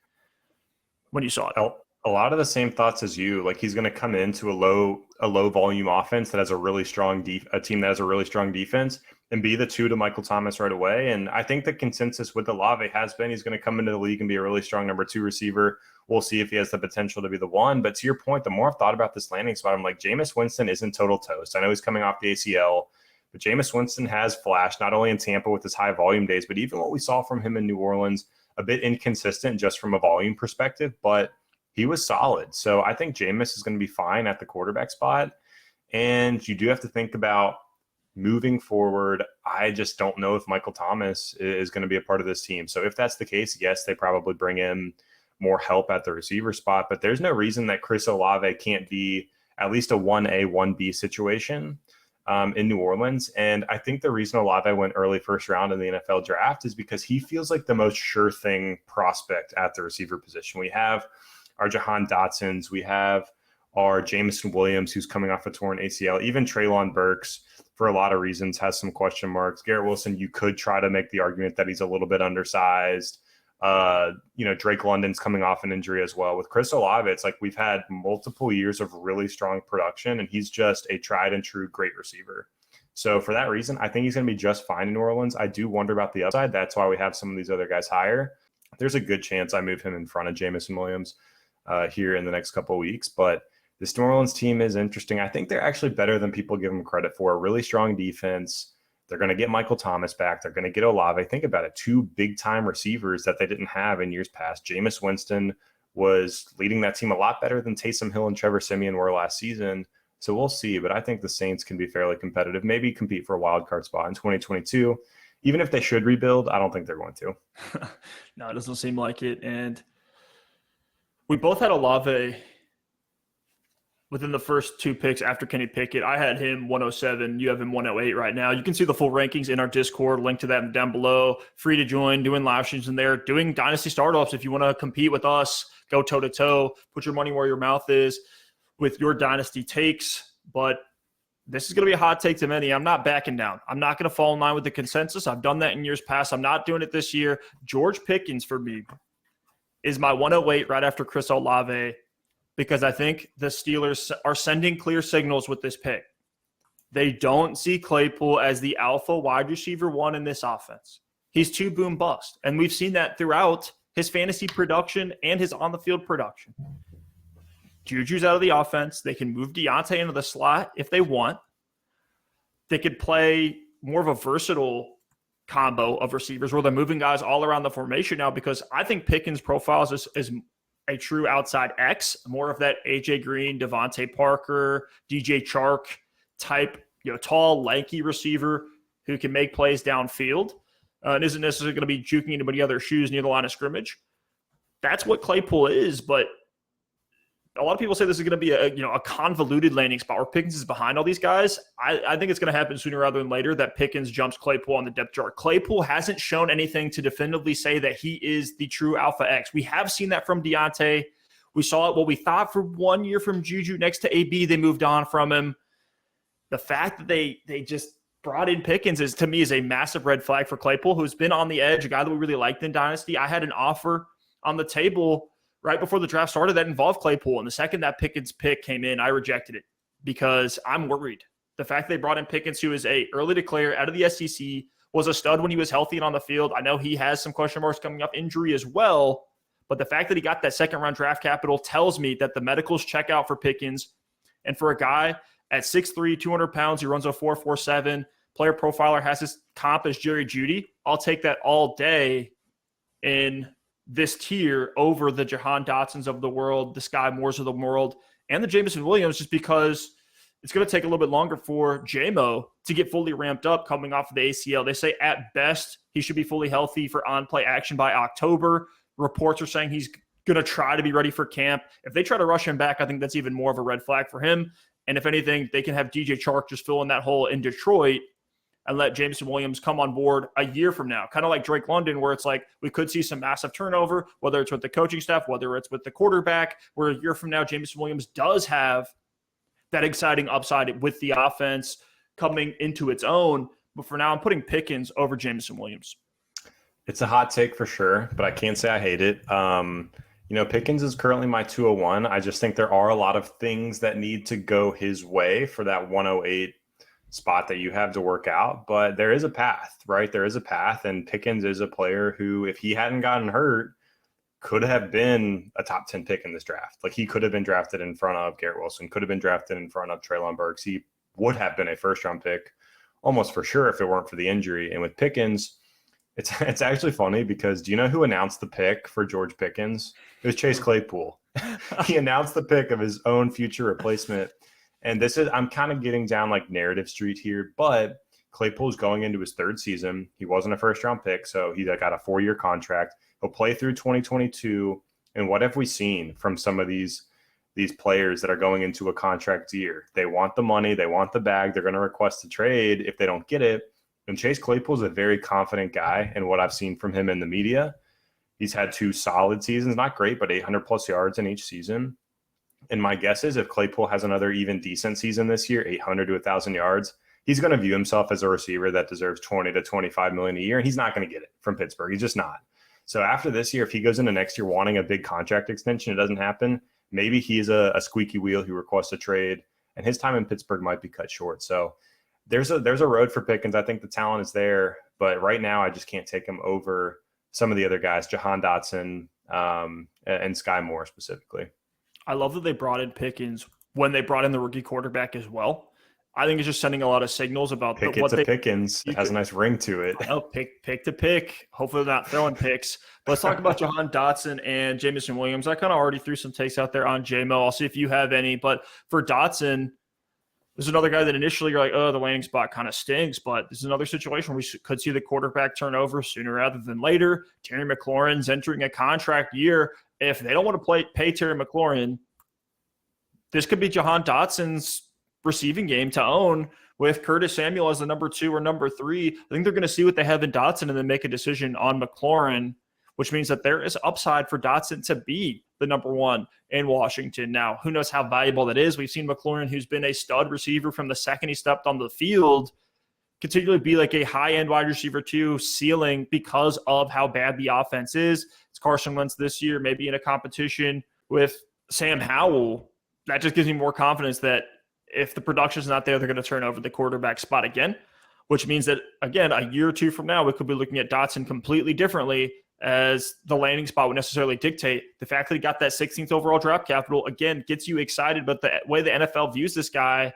[SPEAKER 1] when you saw it?
[SPEAKER 2] A lot of the same thoughts as you. Like, he's going to come into a low volume offense that has a really strong a team that has a really strong defense, and be the 2 to Michael Thomas right away. And I think the consensus with Olave has been he's going to come into the league and be a really strong number 2 receiver. We'll see if he has the potential to be the 1. But to your point, the more I've thought about this landing spot, I'm like, Jameis Winston isn't total toast. I know he's coming off the ACL, but Jameis Winston has flashed not only in Tampa with his high volume days, but even what we saw from him in New Orleans, a bit inconsistent just from a volume perspective, but he was solid. So I think Jameis is going to be fine at the quarterback spot. And you do have to think about moving forward. I just don't know if Michael Thomas is going to be a part of this team. So if that's the case, yes, they probably bring in more help at the receiver spot, but there's no reason that Chris Olave can't be at least a 1A, 1B situation in New Orleans. And I think the reason Olave went early first round in the NFL draft is because he feels like the most sure thing prospect at the receiver position. We have our Jahan Dotsons, we have our Jameson Williams, who's coming off a torn ACL. Even Treylon Burks, for a lot of reasons, has some question marks. Garrett Wilson, you could try to make the argument that he's a little bit undersized. Drake London's coming off an injury as well. With Chris Olave, it's like we've had multiple years of really strong production, and he's just a tried and true great receiver. So for that reason, I think he's going to be just fine in New Orleans. I do wonder about the upside. That's why we have some of these other guys higher. There's a good chance I move him in front of Jameson Williams here in the next couple of weeks. But this New Orleans team is interesting. I think they're actually better than people give them credit for. A really strong defense. They're going to get Michael Thomas back. They're going to get Olave. Think about it. 2 big-time receivers that they didn't have in years past. Jameis Winston was leading that team a lot better than Taysom Hill and Trevor Siemian were last season. So we'll see. But I think the Saints can be fairly competitive, maybe compete for a wild card spot in 2022. Even if they should rebuild, I don't think they're going to.
[SPEAKER 1] No, it doesn't seem like it. And we both had Olave within the first 2 picks after Kenny Pickett. I had him 107. You have him 108 right now. You can see the full rankings in our Discord. Link to that down below. Free to join, doing live streams in there, doing Dynasty Startups. If you want to compete with us, go toe-to-toe. Put your money where your mouth is with your Dynasty takes. But this is going to be a hot take to many. I'm not backing down. I'm not going to fall in line with the consensus. I've done that in years past. I'm not doing it this year. George Pickens, for me, is my 108 right after Chris Olave, because I think the Steelers are sending clear signals with this pick. They don't see Claypool as the alpha wide receiver 1 in this offense. He's too boom bust. And we've seen that throughout his fantasy production and his on-the-field production. Juju's out of the offense. They can move Deontay into the slot if they want. They could play more of a versatile combo of receivers where they're moving guys all around the formation now, because I think Pickens' profile is a true outside X, more of that A.J. Green, Devontae Parker, DJ Chark type, tall, lanky receiver who can make plays downfield and isn't necessarily going to be juking anybody other shoes near the line of scrimmage. That's what Claypool is, but a lot of people say this is going to be a convoluted landing spot where Pickens is behind all these guys. I think it's going to happen sooner rather than later that Pickens jumps Claypool on the depth chart. Claypool hasn't shown anything to definitively say that he is the true alpha X. We have seen that from Deontay. We saw it, what we thought for 1 year from Juju next to AB. They moved on from him. The fact that they just brought in Pickens to me is a massive red flag for Claypool, who's been on the edge, a guy that we really liked in Dynasty. I had an offer on the table right before the draft started that involved Claypool. And the second that Pickens pick came in, I rejected it because I'm worried. The fact they brought in Pickens, who is a early declare out of the SEC, was a stud when he was healthy and on the field. I know he has some question marks coming up, injury as well. But the fact that he got that second-round draft capital tells me that the medicals check out for Pickens. And for a guy at 6'3", 200 pounds, he runs a 4.47, player profiler has his comp as Jerry Jeudy. I'll take that all day in this tier over the Jahan Dotsons of the world, the Skyy Moores of the world, and the Jameson Williams, just because it's going to take a little bit longer for J-Mo to get fully ramped up coming off of the ACL. They say at best he should be fully healthy for on-play action by October. Reports are saying he's going to try to be ready for camp. If they try to rush him back, I think that's even more of a red flag for him. And if anything, they can have DJ Chark just fill in that hole in Detroit and let Jameson Williams come on board a year from now, kind of like Drake London, where it's like we could see some massive turnover, whether it's with the coaching staff, whether it's with the quarterback, where a year from now, Jameson Williams does have that exciting upside with the offense coming into its own. But for now, I'm putting Pickens over Jameson Williams.
[SPEAKER 2] It's a hot take for sure, but I can't say I hate it. Pickens is currently my 201. I just think there are a lot of things that need to go his way for that 108 spot that you have to work out, but there is a path, right? There is a path, and Pickens is a player who, if he hadn't gotten hurt, could have been a top 10 pick in this draft. Like, he could have been drafted in front of Garrett Wilson, could have been drafted in front of Treylon Burks. He would have been a first-round pick almost for sure if it weren't for the injury. And with Pickens, it's actually funny because do you know who announced the pick for George Pickens? It was Chase Claypool. He announced the pick of his own future replacement. And I'm kind of getting down like narrative street here, but Claypool's going into his third season. He wasn't a first-round pick, so he got a 4-year contract. He'll play through 2022. And what have we seen from some of these players that are going into a contract year? They want the money. They want the bag. They're going to request a trade if they don't get it. And Chase Claypool is a very confident guy in what I've seen from him in the media. He's had 2 solid seasons, not great, but 800-plus yards in each season. And my guess is if Claypool has another even decent season this year, 800 to 1,000 yards, he's going to view himself as a receiver that deserves 20 to 25 million a year, and he's not going to get it from Pittsburgh. He's just not. So after this year, if he goes into next year wanting a big contract extension, it doesn't happen. Maybe he's a squeaky wheel who requests a trade, and his time in Pittsburgh might be cut short. So there's a road for Pickens. I think the talent is there, but right now I just can't take him over some of the other guys, Jahan Dotson and Skyy Moore specifically.
[SPEAKER 1] I love that they brought in Pickens when they brought in the rookie quarterback as well. I think it's just sending a lot of signals about
[SPEAKER 2] Pickens. It has a nice ring to it.
[SPEAKER 1] Oh, pick to pick. Hopefully they're not throwing picks. Let's talk about Jahan Dotson and Jameson Williams. I kind of already threw some takes out there on J-Mo. I'll see if you have any. But for Dotson, there's another guy that initially you're like, oh, the landing spot kind of stinks. But this is another situation where we could see the quarterback turnover sooner rather than later. Terry McLaurin's entering a contract year. If they don't want to pay Terry McLaurin, this could be Jahan Dotson's receiving game to own with Curtis Samuel as the number 2 or number 3. I think they're going to see what they have in Dotson and then make a decision on McLaurin, which means that there is upside for Dotson to be the number 1 in Washington. Now, who knows how valuable that is? We've seen McLaurin, who's been a stud receiver from the second he stepped on the field, continue to be like a high-end wide receiver 2 ceiling because of how bad the offense is. It's Carson Wentz this year, maybe in a competition with Sam Howell. That just gives me more confidence that if the production's not there, they're going to turn over the quarterback spot again, which means that, again, a year or 2 from now, we could be looking at Dotson completely differently as the landing spot would necessarily dictate. The fact that he got that 16th overall draft capital, again, gets you excited, but the way the NFL views this guy,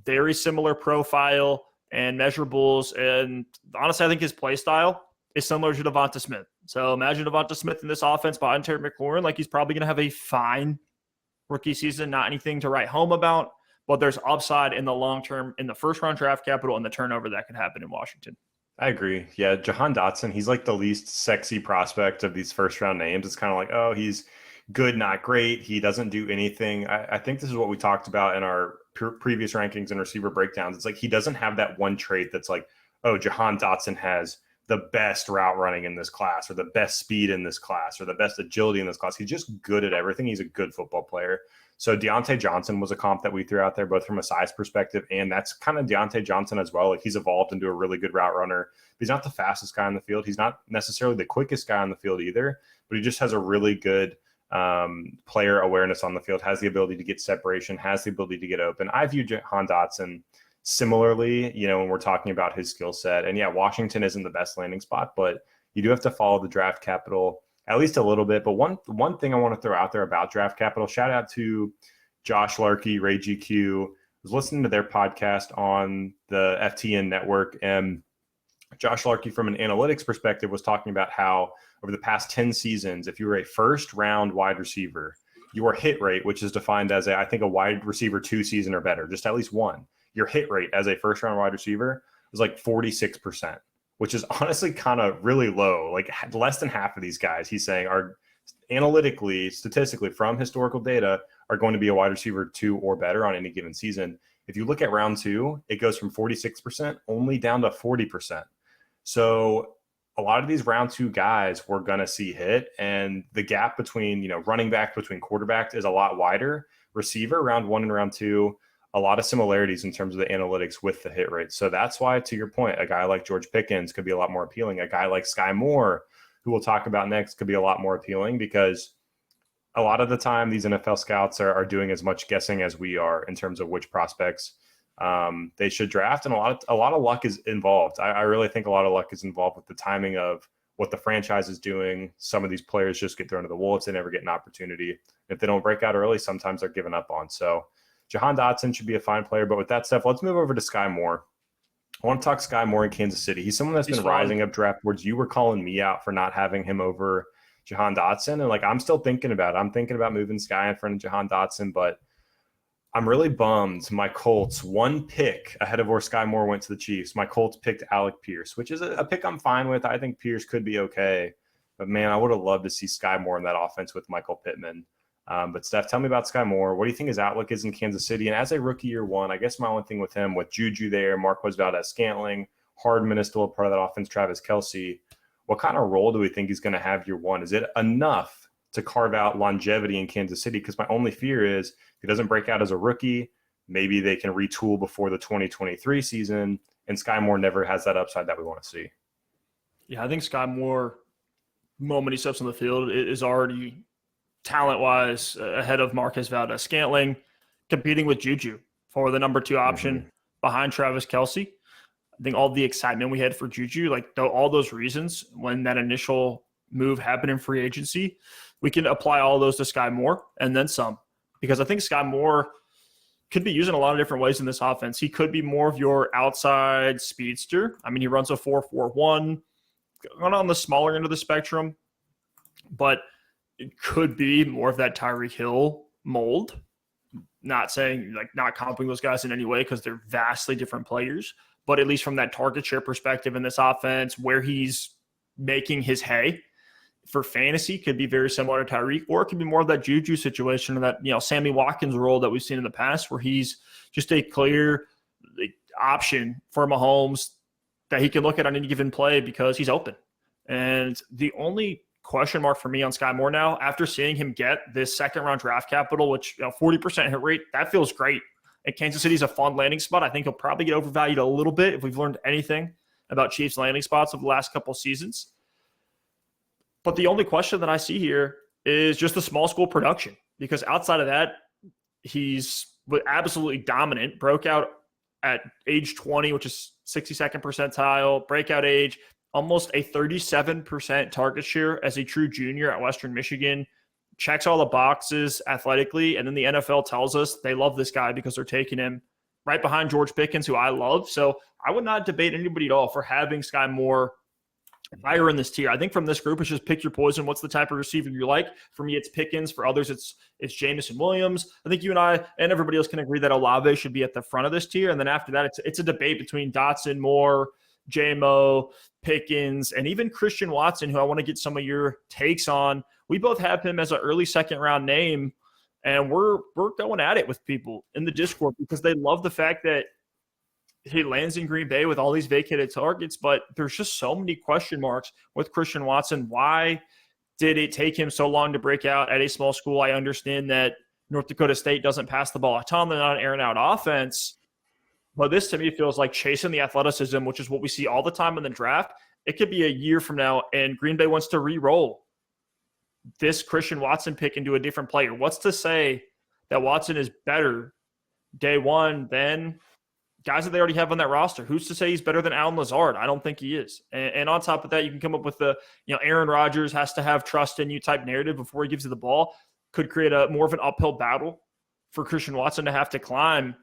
[SPEAKER 1] very similar profile and measurables. And honestly, I think his play style is similar to Devonta Smith. So imagine Devonta Smith in this offense behind Terry McLaurin. Like, he's probably going to have a fine rookie season, not anything to write home about, but there's upside in the long term in the first round draft capital and the turnover that could happen in Washington.
[SPEAKER 2] I agree. Yeah, Jahan Dotson, he's like the least sexy prospect of these first round names. It's kind of like, oh, he's good, not great. He doesn't do anything. I think this is what we talked about in our previous rankings and receiver breakdowns. It's like he doesn't have that one trait that's like, oh, Jahan Dotson has the best route running in this class or the best speed in this class or the best agility in this class. He's just good at everything. He's a good football player. So Deontay Johnson was a comp that we threw out there, both from a size perspective, and that's kind of Deontay Johnson as well. Like, he's evolved into a really good route runner. He's not the fastest guy on the field. He's not necessarily the quickest guy on the field either, but he just has a really good player awareness on the field, has the ability to get separation, has the ability to get open. I view Jahan Dotson similarly, when we're talking about his skill set. And yeah, Washington isn't the best landing spot, but you do have to follow the draft capital at least a little bit. But one thing I want to throw out there about draft capital, shout out to Josh Larkey, Ray GQ. I was listening to their podcast on the FTN network, and Josh Larkey, from an analytics perspective, was talking about how over the past 10 seasons, if you were a first round wide receiver, your hit rate, which is defined as I think a wide receiver 2 season or better, just at least one, your hit rate as a first round wide receiver was like 46%. Which is honestly kind of really low. Like, less than half of these guys, he's saying, are analytically, statistically, from historical data, are going to be a wide receiver 2 or better on any given season. If you look at round 2, it goes from 46% only down to 40%. So a lot of these round 2 guys we're going to see hit, and the gap between, running back between quarterbacks is a lot wider. Receiver, round 1 and round 2, a lot of similarities in terms of the analytics with the hit rate. So that's why, to your point, a guy like George Pickens could be a lot more appealing. A guy like Skyy Moore, who we'll talk about next, could be a lot more appealing, because a lot of the time these NFL scouts are doing as much guessing as we are in terms of which prospects they should draft. And a lot of luck is involved. I really think a lot of luck is involved with the timing of what the franchise is doing. Some of these players just get thrown to the wolves. They never get an opportunity. If they don't break out early, sometimes they're given up on. So Jahan Dotson should be a fine player. But with that stuff, let's move over to Skyy Moore. I want to talk Skyy Moore in Kansas City. He's someone that's been rising up draft boards. You were calling me out for not having him over Jahan Dotson. And I'm still thinking about it. I'm thinking about moving Skyy in front of Jahan Dotson, but I'm really bummed. My Colts, 1 pick ahead of where Skyy Moore went to the Chiefs. My Colts picked Alec Pierce, which is a pick I'm fine with. I think Pierce could be okay. But, man, I would have loved to see Skyy Moore in that offense with Michael Pittman. But, Steph, tell me about Skyy Moore. What do you think his outlook is in Kansas City? And as a rookie year 1, I guess my only thing with him, with Juju there, Marquez Valdez-Scantling, Hardman is still a part of that offense, Travis Kelce, what kind of role do we think he's going to have year 1? Is it enough to carve out longevity in Kansas City? Because my only fear is if he doesn't break out as a rookie, maybe they can retool before the 2023 season, and Skyy Moore never has that upside that we want to see.
[SPEAKER 1] Yeah, I think Skyy Moore, the moment he steps on the field, is already talent-wise ahead of Marquez Valdez-Scantling, competing with Juju for the number 2 option behind Travis Kelce. I think all the excitement we had for Juju, all those reasons when that initial move happened in free agency, we can apply all those to Skyy Moore and then some. Because I think Skyy Moore could be used in a lot of different ways in this offense. He could be more of your outside speedster. I mean, he runs a 4.41, on the smaller end of the spectrum, but it could be more of that Tyreek Hill mold. Not saying, not comping those guys in any way, because they're vastly different players. But at least from that target share perspective in this offense, where he's making his hay for fantasy, could be very similar to Tyreek, or it could be more of that Juju situation, or that Sammy Watkins role that we've seen in the past, where he's just a clear option for Mahomes that he can look at on any given play because he's open. And the only question mark for me on Skyy Moore now, after seeing him get this second-round draft capital, which 40% hit rate, that feels great. And Kansas City's a fun landing spot. I think he'll probably get overvalued a little bit if we've learned anything about Chiefs landing spots over the last couple of seasons. But the only question that I see here is just the small school production, because outside of that, he's absolutely dominant. Broke out at age 20, which is 62nd percentile. Breakout age, almost a 37% target share as a true junior at Western Michigan. Checks all the boxes athletically, and then the NFL tells us they love this guy because they're taking him right behind George Pickens, who I love. So I would not debate anybody at all for having Skyy Moore higher in this tier. I think from this group, it's just pick your poison. What's the type of receiver you like? For me, it's Pickens. For others, it's Jameson Williams. I think you and I and everybody else can agree that Olave should be at the front of this tier. And then after that, it's a debate between Dotson, Moore, J-Mo, Pickens, and even Christian Watson, who I want to get some of your takes on. We both have him as an early second-round name, and we're going at it with people in the Discord because they love the fact that he lands in Green Bay with all these vacated targets, but there's just so many question marks with Christian Watson. Why did it take him so long to break out at a small school? I understand that North Dakota State doesn't pass the ball a ton. They're not an air-and-out offense. But this, to me, feels like chasing the athleticism, which is what we see all the time in the draft. It could be a year from now, and Green Bay wants to re-roll this Christian Watson pick into a different player. What's to say that Watson is better day one than guys that they already have on that roster? Who's to say he's better than Allen Lazard? I don't think he is. And on top of that, you can come up with the, Aaron Rodgers has to have trust in you type narrative before he gives you the ball. Could create a more of an uphill battle for Christian Watson to have to climb.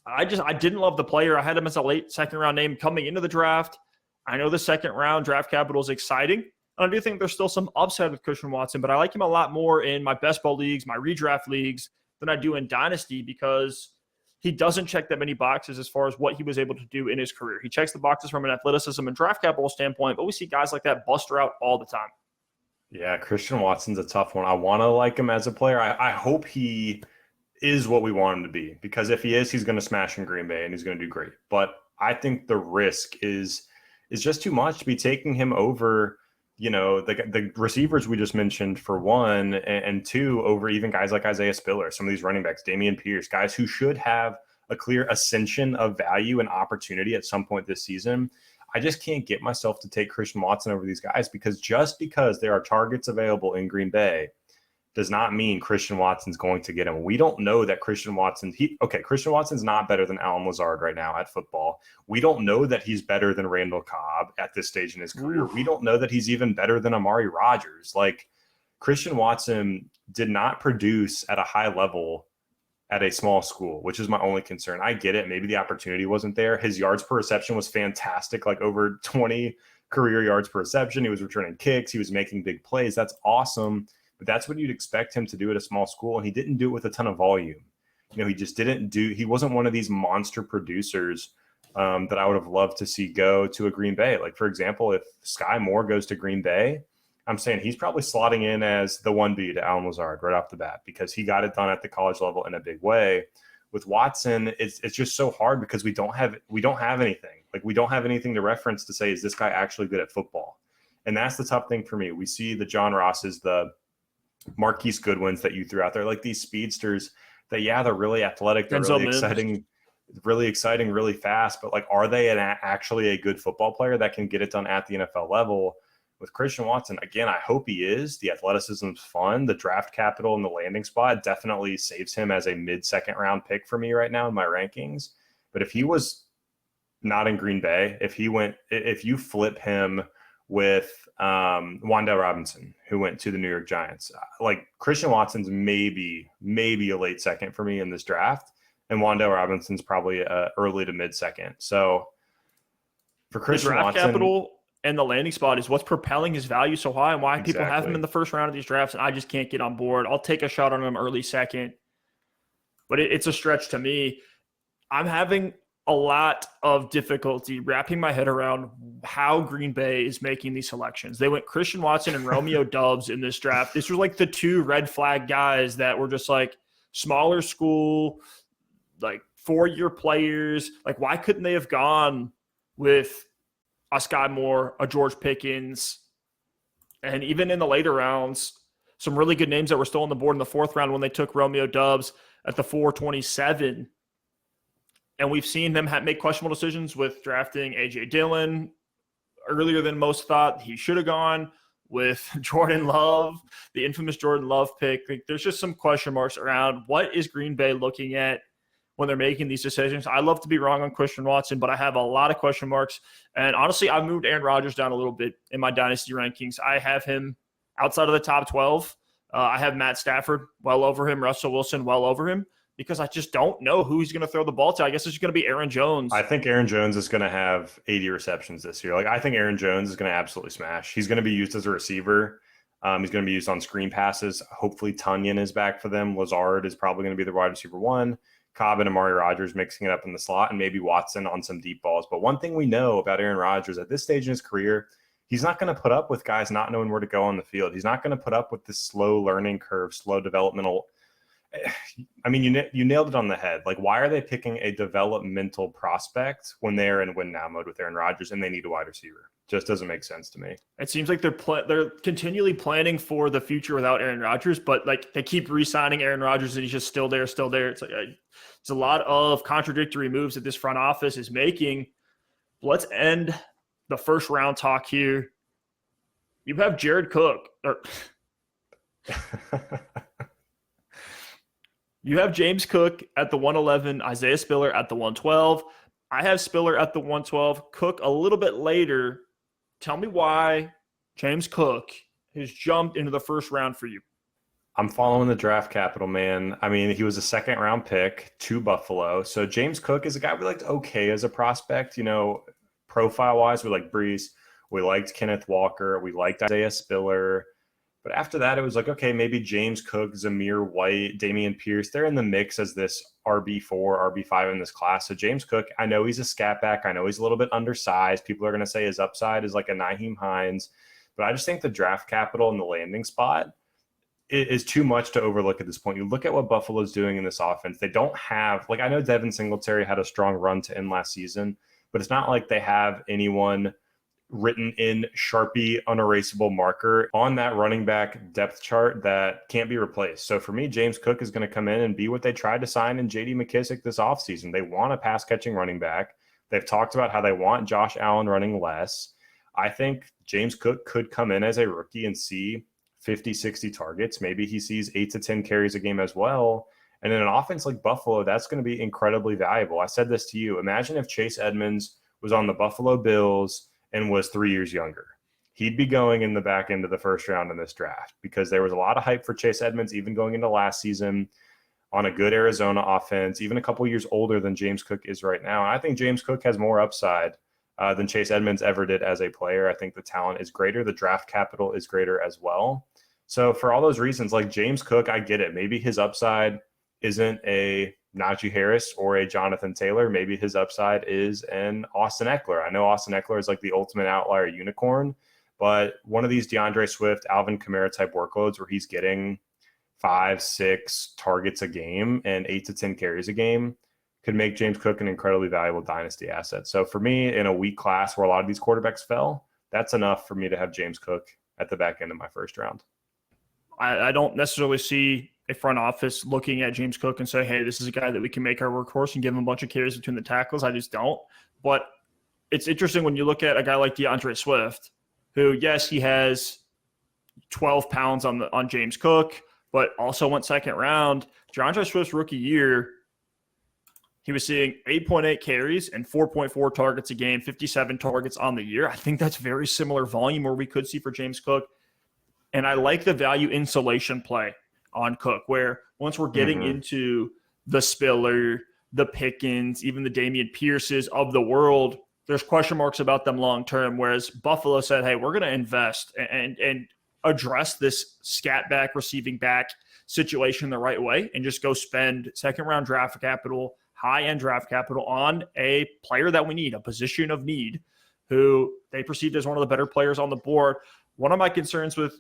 [SPEAKER 1] I didn't love the player. I had him as a late second-round name coming into the draft. I know the second-round draft capital is exciting. And I do think there's still some upside with Christian Watson, but I like him a lot more in my best ball leagues, my redraft leagues, than I do in Dynasty because he doesn't check that many boxes as far as what he was able to do in his career. He checks the boxes from an athleticism and draft capital standpoint, but we see guys like that bust her out all the time.
[SPEAKER 2] Yeah, Christian Watson's a tough one. I want to like him as a player. I hope he is what we want him to be, because if he is, he's going to smash in Green Bay and he's going to do great. But I think the risk is just too much to be taking him over, the receivers we just mentioned for one, and two, over even guys like Isaiah Spiller, some of these running backs, Dameon Pierce, guys who should have a clear ascension of value and opportunity at some point this season. I just can't get myself to take Christian Watson over these guys, because just because there are targets available in Green Bay does not mean Christian Watson's going to get him. We don't know that Christian Watson, Christian Watson's not better than Allen Lazard right now at football. We don't know that he's better than Randall Cobb at this stage in his career. We don't know that he's even better than Amari Rodgers. Like, Christian Watson did not produce at a high level at a small school, which is my only concern. I get it. Maybe the opportunity wasn't there. His yards per reception was fantastic, like over 20 career yards per reception. He was returning kicks. He was making big plays. That's awesome. But that's what you'd expect him to do at a small school. And he didn't do it with a ton of volume. He just he wasn't one of these monster producers that I would have loved to see go to a Green Bay. Like, for example, if Skyy Moore goes to Green Bay, I'm saying he's probably slotting in as the 1B to Allen Lazard right off the bat, because he got it done at the college level in a big way. With Watson, it's just so hard because we don't have anything. Like, we don't have anything to reference to say, is this guy actually good at football? And that's the tough thing for me. We see the John Rosses, the Marquise Goodwins that you threw out there, like these speedsters that, they're really athletic, they're really exciting, really fast, but like, are they actually a good football player that can get it done at the NFL level? With Christian Watson, again, I hope he is. The athleticism's fun. The draft capital and the landing spot definitely saves him as a mid-second round pick for me right now in my rankings. But if he was not in Green Bay, if you flip him with Wan'Dale Robinson, who went to the New York Giants, like, Christian Watson's maybe a late second for me in this draft, and Wan'Dale Robinson's probably early to mid-second. So for Christian Watson,
[SPEAKER 1] capital and the landing spot is what's propelling his value so high, and why people have him in the first round of these drafts, and I just can't get on board. I'll take a shot on him early second, but it's a stretch to me. I'm having a lot of difficulty wrapping my head around how Green Bay is making these selections. They went Christian Watson and Romeo Doubs in this draft. This was like the two red flag guys that were just like smaller school, like 4-year players. Like, why couldn't they have gone with a Skyy Moore, a George Pickens, and even in the later rounds, some really good names that were still on the board in the 4th round when they took Romeo Doubs at the 427. And we've seen them make questionable decisions with drafting A.J. Dillon earlier than most thought he should have gone, with Jordan Love, the infamous Jordan Love pick. Like, there's just some question marks around what is Green Bay looking at when they're making these decisions. I love to be wrong on Christian Watson, but I have a lot of question marks. And honestly, I've moved Aaron Rodgers down a little bit in my dynasty rankings. I have him outside of the top 12. I have Matt Stafford well over him, Russell Wilson well over him, because I just don't know who he's going to throw the ball to. I guess it's going to be Aaron Jones.
[SPEAKER 2] I think Aaron Jones is going to have 80 receptions this year. Like, I think Aaron Jones is going to absolutely smash. He's going to be used as a receiver. He's going to be used on screen passes. Hopefully Tunyon is back for them. Lazard is probably going to be the wide receiver 1. Cobb and Amari Rodgers mixing it up in the slot, and maybe Watson on some deep balls. But one thing we know about Aaron Rodgers at this stage in his career, he's not going to put up with guys not knowing where to go on the field. He's not going to put up with this slow learning curve, slow developmental. I mean, you nailed it on the head. Like, why are they picking a developmental prospect when they're in win now mode with Aaron Rodgers and they need a wide receiver? Just doesn't make sense to me.
[SPEAKER 1] It seems like they're continually planning for the future without Aaron Rodgers, but like, they keep re-signing Aaron Rodgers and he's just still there. It's like it's a lot of contradictory moves that this front office is making. Let's end the first round talk here. You have Jared Cook. You have James Cook at the 111, Isaiah Spiller at the 112. I have Spiller at the 112, Cook a little bit later. Tell me why James Cook has jumped into the first round for you.
[SPEAKER 2] I'm following the draft capital, man. I mean, he was a 2nd round pick to Buffalo. So James Cook is a guy we liked okay as a prospect. Profile-wise, we liked Breece. We liked Kenneth Walker. We liked Isaiah Spiller. But after that, it was like, okay, maybe James Cook, Zamir White, Dameon Pierce, they're in the mix as this RB4, RB5 in this class. So James Cook, I know he's a scat back. I know he's a little bit undersized. People are going to say his upside is like a Nyheim Hines. But I just think the draft capital and the landing spot is too much to overlook at this point. You look at what Buffalo's doing in this offense. They don't have, like, I know Devin Singletary had a strong run to end last season, but it's not like they have anyone written in Sharpie unerasable marker on that running back depth chart that can't be replaced. So for me, James Cook is going to come in and be what they tried to sign in J.D. McKissick this offseason. They want a pass-catching running back. They've talked about how they want Josh Allen running less. I think James Cook could come in as a rookie and see 50, 60 targets. Maybe he sees 8 to 10 carries a game as well. And in an offense like Buffalo, that's going to be incredibly valuable. I said this to you. Imagine if Chase Edmonds was on the Buffalo Bills and was 3 years younger. He'd be going in the back end of the first round in this draft because there was a lot of hype for Chase Edmonds even going into last season on a good Arizona offense, even a couple years older than James Cook is right now. And I think James Cook has more upside than Chase Edmonds ever did as a player. I think the talent is greater. The draft capital is greater as well. So for all those reasons, like James Cook, I get it. Maybe his upside isn't a Najee Harris or a Jonathan Taylor. Maybe his upside is an Austin Eckler. I know Austin Eckler is like the ultimate outlier unicorn, but one of these DeAndre Swift, Alvin Kamara type workloads where he's getting 5, 6 targets a game and 8 to 10 carries a game could make James Cook an incredibly valuable dynasty asset. So for me, in a weak class where a lot of these quarterbacks fell, that's enough for me to have James Cook at the back end of my first round.
[SPEAKER 1] I don't necessarily see a front office looking at James Cook and say, hey, this is a guy that we can make our workhorse and give him a bunch of carries between the tackles. I just don't. But it's interesting when you look at a guy like DeAndre Swift, who, yes, he has 12 pounds on James Cook, but also went second round. DeAndre Swift's rookie year, he was seeing 8.8 carries and 4.4 targets a game, 57 targets on the year. I think that's very similar volume where we could see for James Cook. And I like the value insulation play on Cook, where once we're getting into the Spiller, the Pickens, even the Damian Pierces of the world, there's question marks about them long term, whereas Buffalo said, hey, we're going to invest and address this scat back, receiving back situation the right way and just go spend second-round draft capital, high-end draft capital on a player that we need, a position of need, who they perceived as one of the better players on the board. One of my concerns with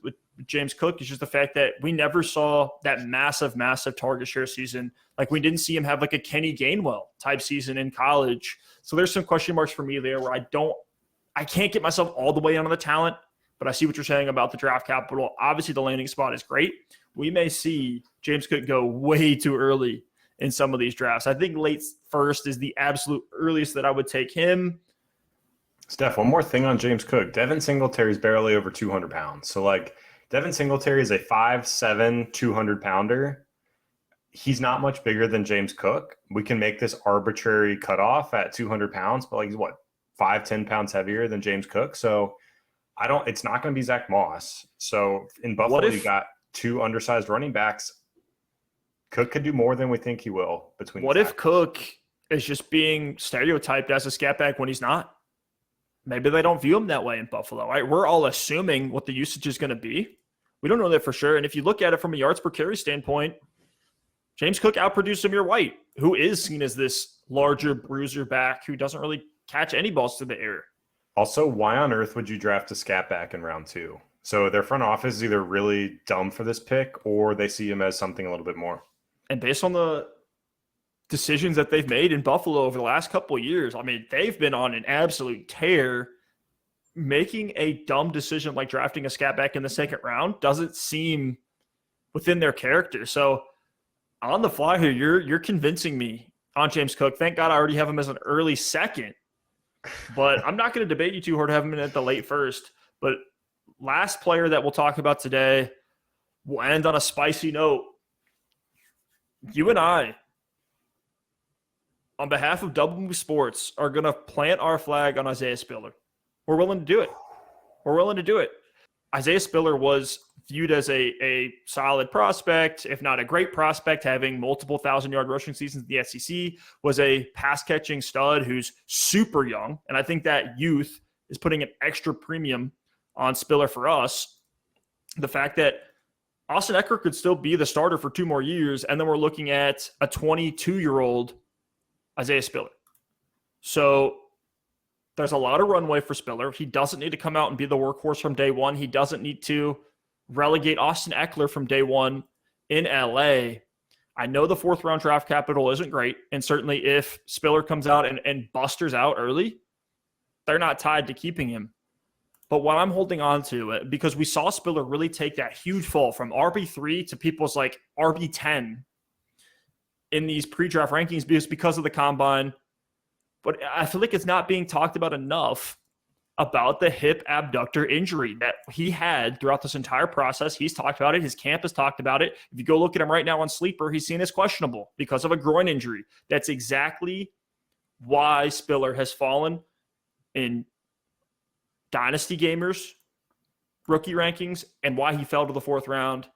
[SPEAKER 1] James Cook is just the fact that we never saw that massive target share season. Like, we didn't see him have like a Kenny Gainwell type season in college. So there's some question marks for me there where I can't get myself all the way onto the talent, but I see what you're saying about the draft capital. Obviously, the landing spot is great. We may see James Cook go way too early in some of these drafts. I think late first is the absolute earliest that I would take him.
[SPEAKER 2] Steph, one more thing on James Cook. Devin Singletary is barely over 200 pounds. So, like, Devin Singletary is a 5'7", 200-pounder. He's not much bigger than James Cook. We can make this arbitrary cutoff at 200 pounds, but, like, he's what, 5-10 pounds heavier than James Cook? So, it's not going to be Zach Moss. So, in Buffalo, you got 2 undersized running backs. Cook could do more than we think he will between.
[SPEAKER 1] What if Cook is just being stereotyped as a scat back when he's not? Maybe they don't view him that way in Buffalo, right? We're all assuming what the usage is going to be. We don't know that for sure. And if you look at it from a yards per carry standpoint, James Cook outproduced Zamir White, who is seen as this larger bruiser back who doesn't really catch any balls to the air.
[SPEAKER 2] Also, why on earth would you draft a scat back in round 2? So their front office is either really dumb for this pick or they see him as something a little bit more.
[SPEAKER 1] And based on the decisions that they've made in Buffalo over the last couple of years, I mean, they've been on an absolute tear. Making a dumb decision like drafting a scat back in the second round doesn't seem within their character. So on the fly here, you're convincing me on James Cook. Thank God I already have him as an early second, but I'm not going to debate you too hard to have him in at the late first. But last player that we'll talk about today will end on a spicy note. You and I, on behalf of Double Move Sports, are going to plant our flag on Isaiah Spiller. We're willing to do it. Isaiah Spiller was viewed as a solid prospect, if not a great prospect, having multiple 1,000-yard rushing seasons in the SEC, was a pass-catching stud who's super young. And I think that youth is putting an extra premium on Spiller for us. The fact that Austin Eckler could still be the starter for 2 more years, and then we're looking at a 22-year-old Isaiah Spiller. So There's a lot of runway for Spiller. He doesn't need to come out and be the workhorse from day one. He doesn't need to relegate Austin Eckler from day one in LA. I know the 4th round draft capital isn't great. And certainly if Spiller comes out and busters out early, they're not tied to keeping him. But what I'm holding on to, because we saw Spiller really take that huge fall from RB3 to people's like RB10 in these pre-draft rankings because of the combine. But I feel like it's not being talked about enough about the hip abductor injury that he had throughout this entire process. He's talked about it. His camp has talked about it. If you go look at him right now on Sleeper, he's seen as questionable because of a groin injury. That's exactly why Spiller has fallen in Dynasty Gamers rookie rankings and why he fell to the 4th round.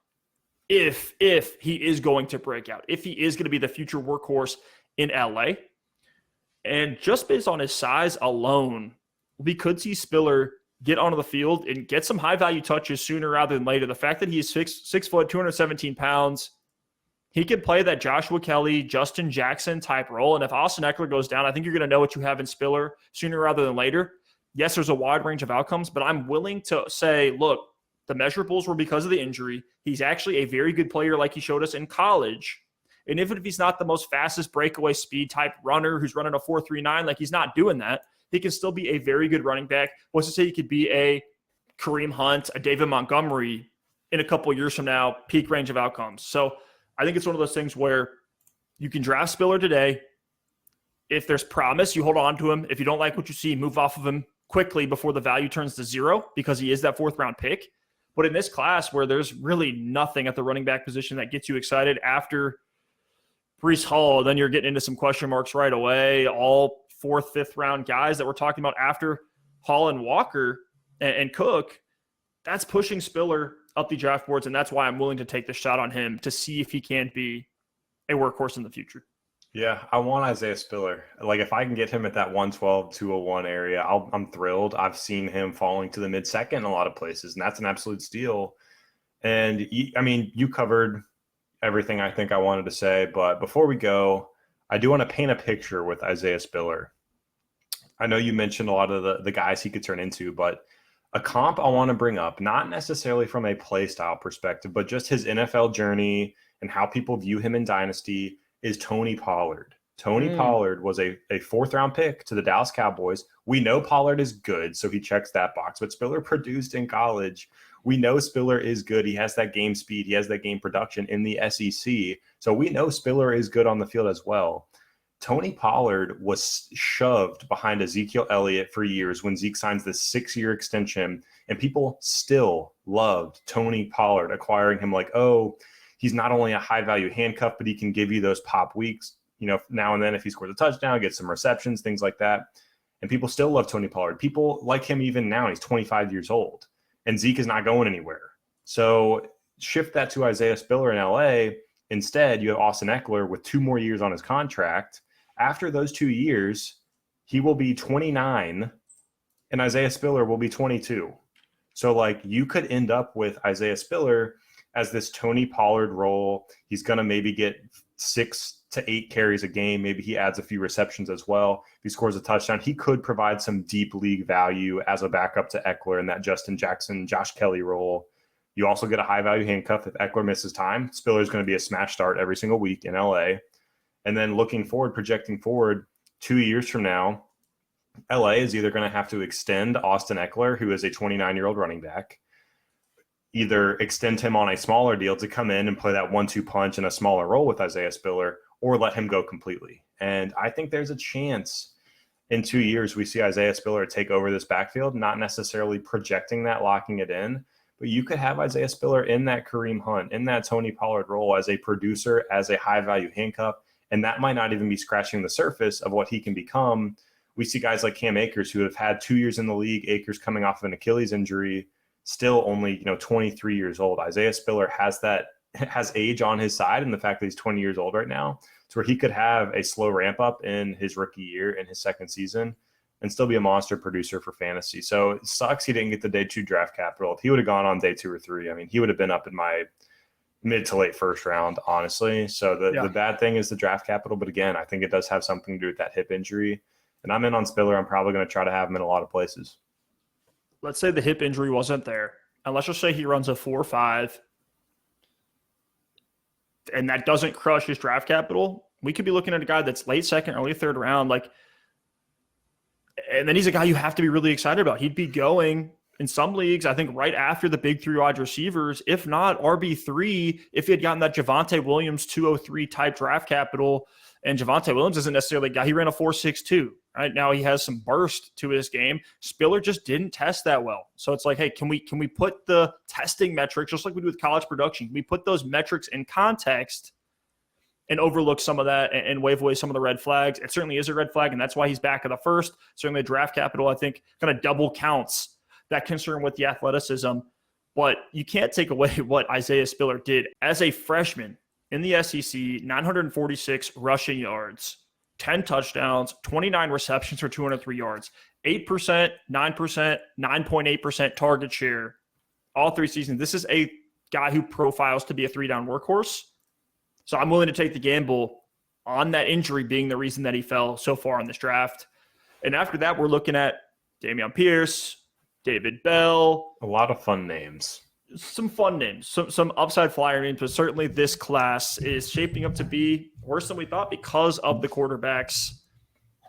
[SPEAKER 1] If he is going to break out, if he is going to be the future workhorse in LA. And just based on his size alone, we could see Spiller get onto the field and get some high-value touches sooner rather than later. The fact that he is 6 foot, 217 pounds, he could play that Joshua Kelly, Justin Jackson type role. And if Austin Eckler goes down, I think you're going to know what you have in Spiller sooner rather than later. Yes, there's a wide range of outcomes, but I'm willing to say, look, the measurables were because of the injury. He's actually a very good player like he showed us in college. And even if he's not the most fastest breakaway speed type runner who's running a 4.39, like he's not doing that, he can still be a very good running back. What's to say he could be a Kareem Hunt, a David Montgomery in a couple of years from now, peak range of outcomes. So I think it's one of those things where you can draft Spiller today. If there's promise, you hold on to him. If you don't like what you see, move off of him quickly before the value turns to 0 because he is that 4th round pick. But in this class where there's really nothing at the running back position that gets you excited after Breece Hall, then you're getting into some question marks right away. All 4th, 5th round guys that we're talking about after Hall and Walker and Cook, that's pushing Spiller up the draft boards, and that's why I'm willing to take the shot on him to see if he can be a workhorse in the future.
[SPEAKER 2] Yeah, I want Isaiah Spiller. Like, if I can get him at that 112, 201 area, I'm thrilled. I've seen him falling to the mid-second in a lot of places, and that's an absolute steal. And, you covered everything I think I wanted to say, but before we go, I do want to paint a picture with Isaiah Spiller. I know you mentioned a lot of the guys he could turn into, but a comp I want to bring up, not necessarily from a play style perspective, but just his NFL journey and how people view him in Dynasty, is Tony Pollard. Tony Pollard was a 4th round pick to the Dallas Cowboys. We know Pollard is good, so he checks that box. But Spiller produced in college. We know Spiller is good. He has that game speed. He has that game production in the SEC. So we know Spiller is good on the field as well. Tony Pollard was shoved behind Ezekiel Elliott for years when Zeke signs this 6-year extension, and people still loved Tony Pollard, acquiring him like, oh, he's not only a high-value handcuff, but he can give you those pop weeks, now and then if he scores a touchdown, gets some receptions, things like that. And people still love Tony Pollard. People like him even now. He's 25 years old, and Zeke is not going anywhere. So shift that to Isaiah Spiller in LA. Instead, you have Austin Eckler with 2 more years on his contract. After those 2 years, he will be 29, and Isaiah Spiller will be 22. So, you could end up with Isaiah Spiller as this Tony Pollard role. He's going to maybe get 6 to 8 carries a game. Maybe he adds a few receptions as well. If he scores a touchdown, he could provide some deep league value as a backup to Eckler in that Justin Jackson, Josh Kelly role. You also get a high-value handcuff if Eckler misses time. Spiller's going to be a smash start every single week in LA. And then looking forward, projecting forward 2 years from now, LA is either going to have to extend Austin Eckler, who is a 29-year-old running back, either extend him on a smaller deal to come in and play that 1-2 punch in a smaller role with Isaiah Spiller, or let him go completely. And I think there's a chance in 2 years we see Isaiah Spiller take over this backfield, not necessarily projecting that, locking it in, but you could have Isaiah Spiller in that Kareem Hunt, in that Tony Pollard role as a producer, as a high-value handcuff, and that might not even be scratching the surface of what he can become. We see guys like Cam Akers who have had 2 years in the league, Akers coming off of an Achilles injury, still only 23 years old. Isaiah Spiller has age on his side, and the fact that he's 20 years old right now, to where he could have a slow ramp up in his rookie year, in his second season, and still be a monster producer for fantasy. So it sucks he didn't get the day 2 draft capital. If he would have gone on day 2 or 3, he would have been up in my mid to late first round, honestly. So the bad thing is the draft capital. But again, I think it does have something to do with that hip injury. and I'm in on Spiller. I'm probably going to try to have him in a lot of places.
[SPEAKER 1] Let's say the hip injury wasn't there, and let's just say he runs a 4.5, and that doesn't crush his draft capital. We could be looking at a guy that's late second, early third round, and then he's a guy you have to be really excited about. He'd be going in some leagues, I think, right after the big 3 wide receivers, if not RB3, if he had gotten that Javonte Williams 203 type draft capital. And Javonte Williams isn't necessarily a guy. He ran a 4.62. Right now, he has some burst to his game. Spiller just didn't test that well. So it's like, hey, can we put the testing metrics, just like we do with college production, can we put those metrics in context and overlook some of that and wave away some of the red flags? It certainly is a red flag, and that's why he's back at the first. Certainly, the draft capital, I think, kind of double counts that concern with the athleticism. But you can't take away what Isaiah Spiller did as a freshman in the SEC. 946 rushing yards, 10 touchdowns, 29 receptions for 203 yards, 8%, 9%, 9.8% target share, all 3 seasons. This is a guy who profiles to be a 3-down workhorse. So I'm willing to take the gamble on that injury being the reason that he fell so far in this draft. And after that, we're looking at Dameon Pierce, David Bell.
[SPEAKER 2] A lot of fun names.
[SPEAKER 1] Some fun names, some upside flyer names, but certainly this class is shaping up to be worse than we thought because of the quarterbacks.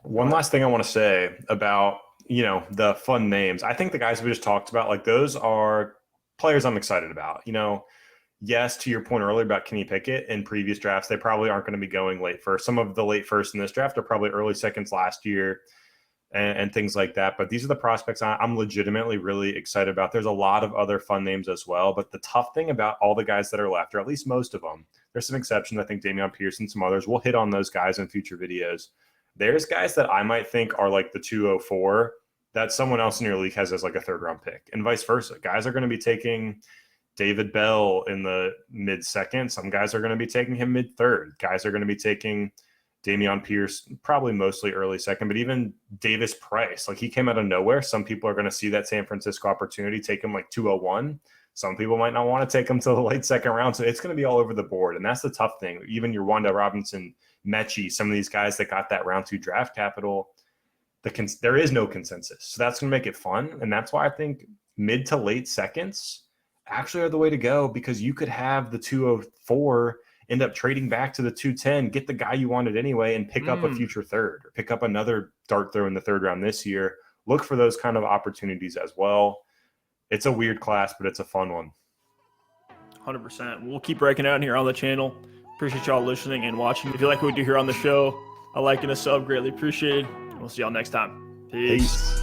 [SPEAKER 2] One last thing I want to say about, the fun names. I think the guys we just talked about, those are players I'm excited about. Yes, to your point earlier about Kenny Pickett in previous drafts, they probably aren't going to be going late first. Some of the late first in this draft are probably early seconds last year. And things like that. But these are the prospects I'm legitimately really excited about. There's a lot of other fun names as well. But the tough thing about all the guys that are left, or at least most of them, there's some exceptions. I think Dameon Pierce and some others. We'll hit on those guys in future videos. There's guys that I might think are like the 204 that someone else in your league has as like a 3rd-round pick, and vice versa. Guys are going to be taking David Bell in the mid-second. Some guys are going to be taking him mid-third. Guys are going to be taking Dameon Pierce, probably mostly early second, but even Davis Price, he came out of nowhere. Some people are going to see that San Francisco opportunity, take him 201. Some people might not want to take him to the late second round. So it's going to be all over the board. And that's the tough thing. Even your Wanda Robinson, Mechie, some of these guys that got that round 2 draft capital, there is no consensus. So that's going to make it fun. And that's why I think mid to late seconds actually are the way to go, because you could have the 204 end up trading back to the 210, get the guy you wanted anyway, and pick up a future 3rd, or pick up another dart throw in the 3rd round this year. Look for those kind of opportunities as well. It's a weird class, but it's a fun one.
[SPEAKER 1] 100%. We'll keep breaking out here on the channel. Appreciate y'all listening and watching. If you like what we do here on the show, a like and a sub, greatly appreciated. We'll see y'all next time. Peace.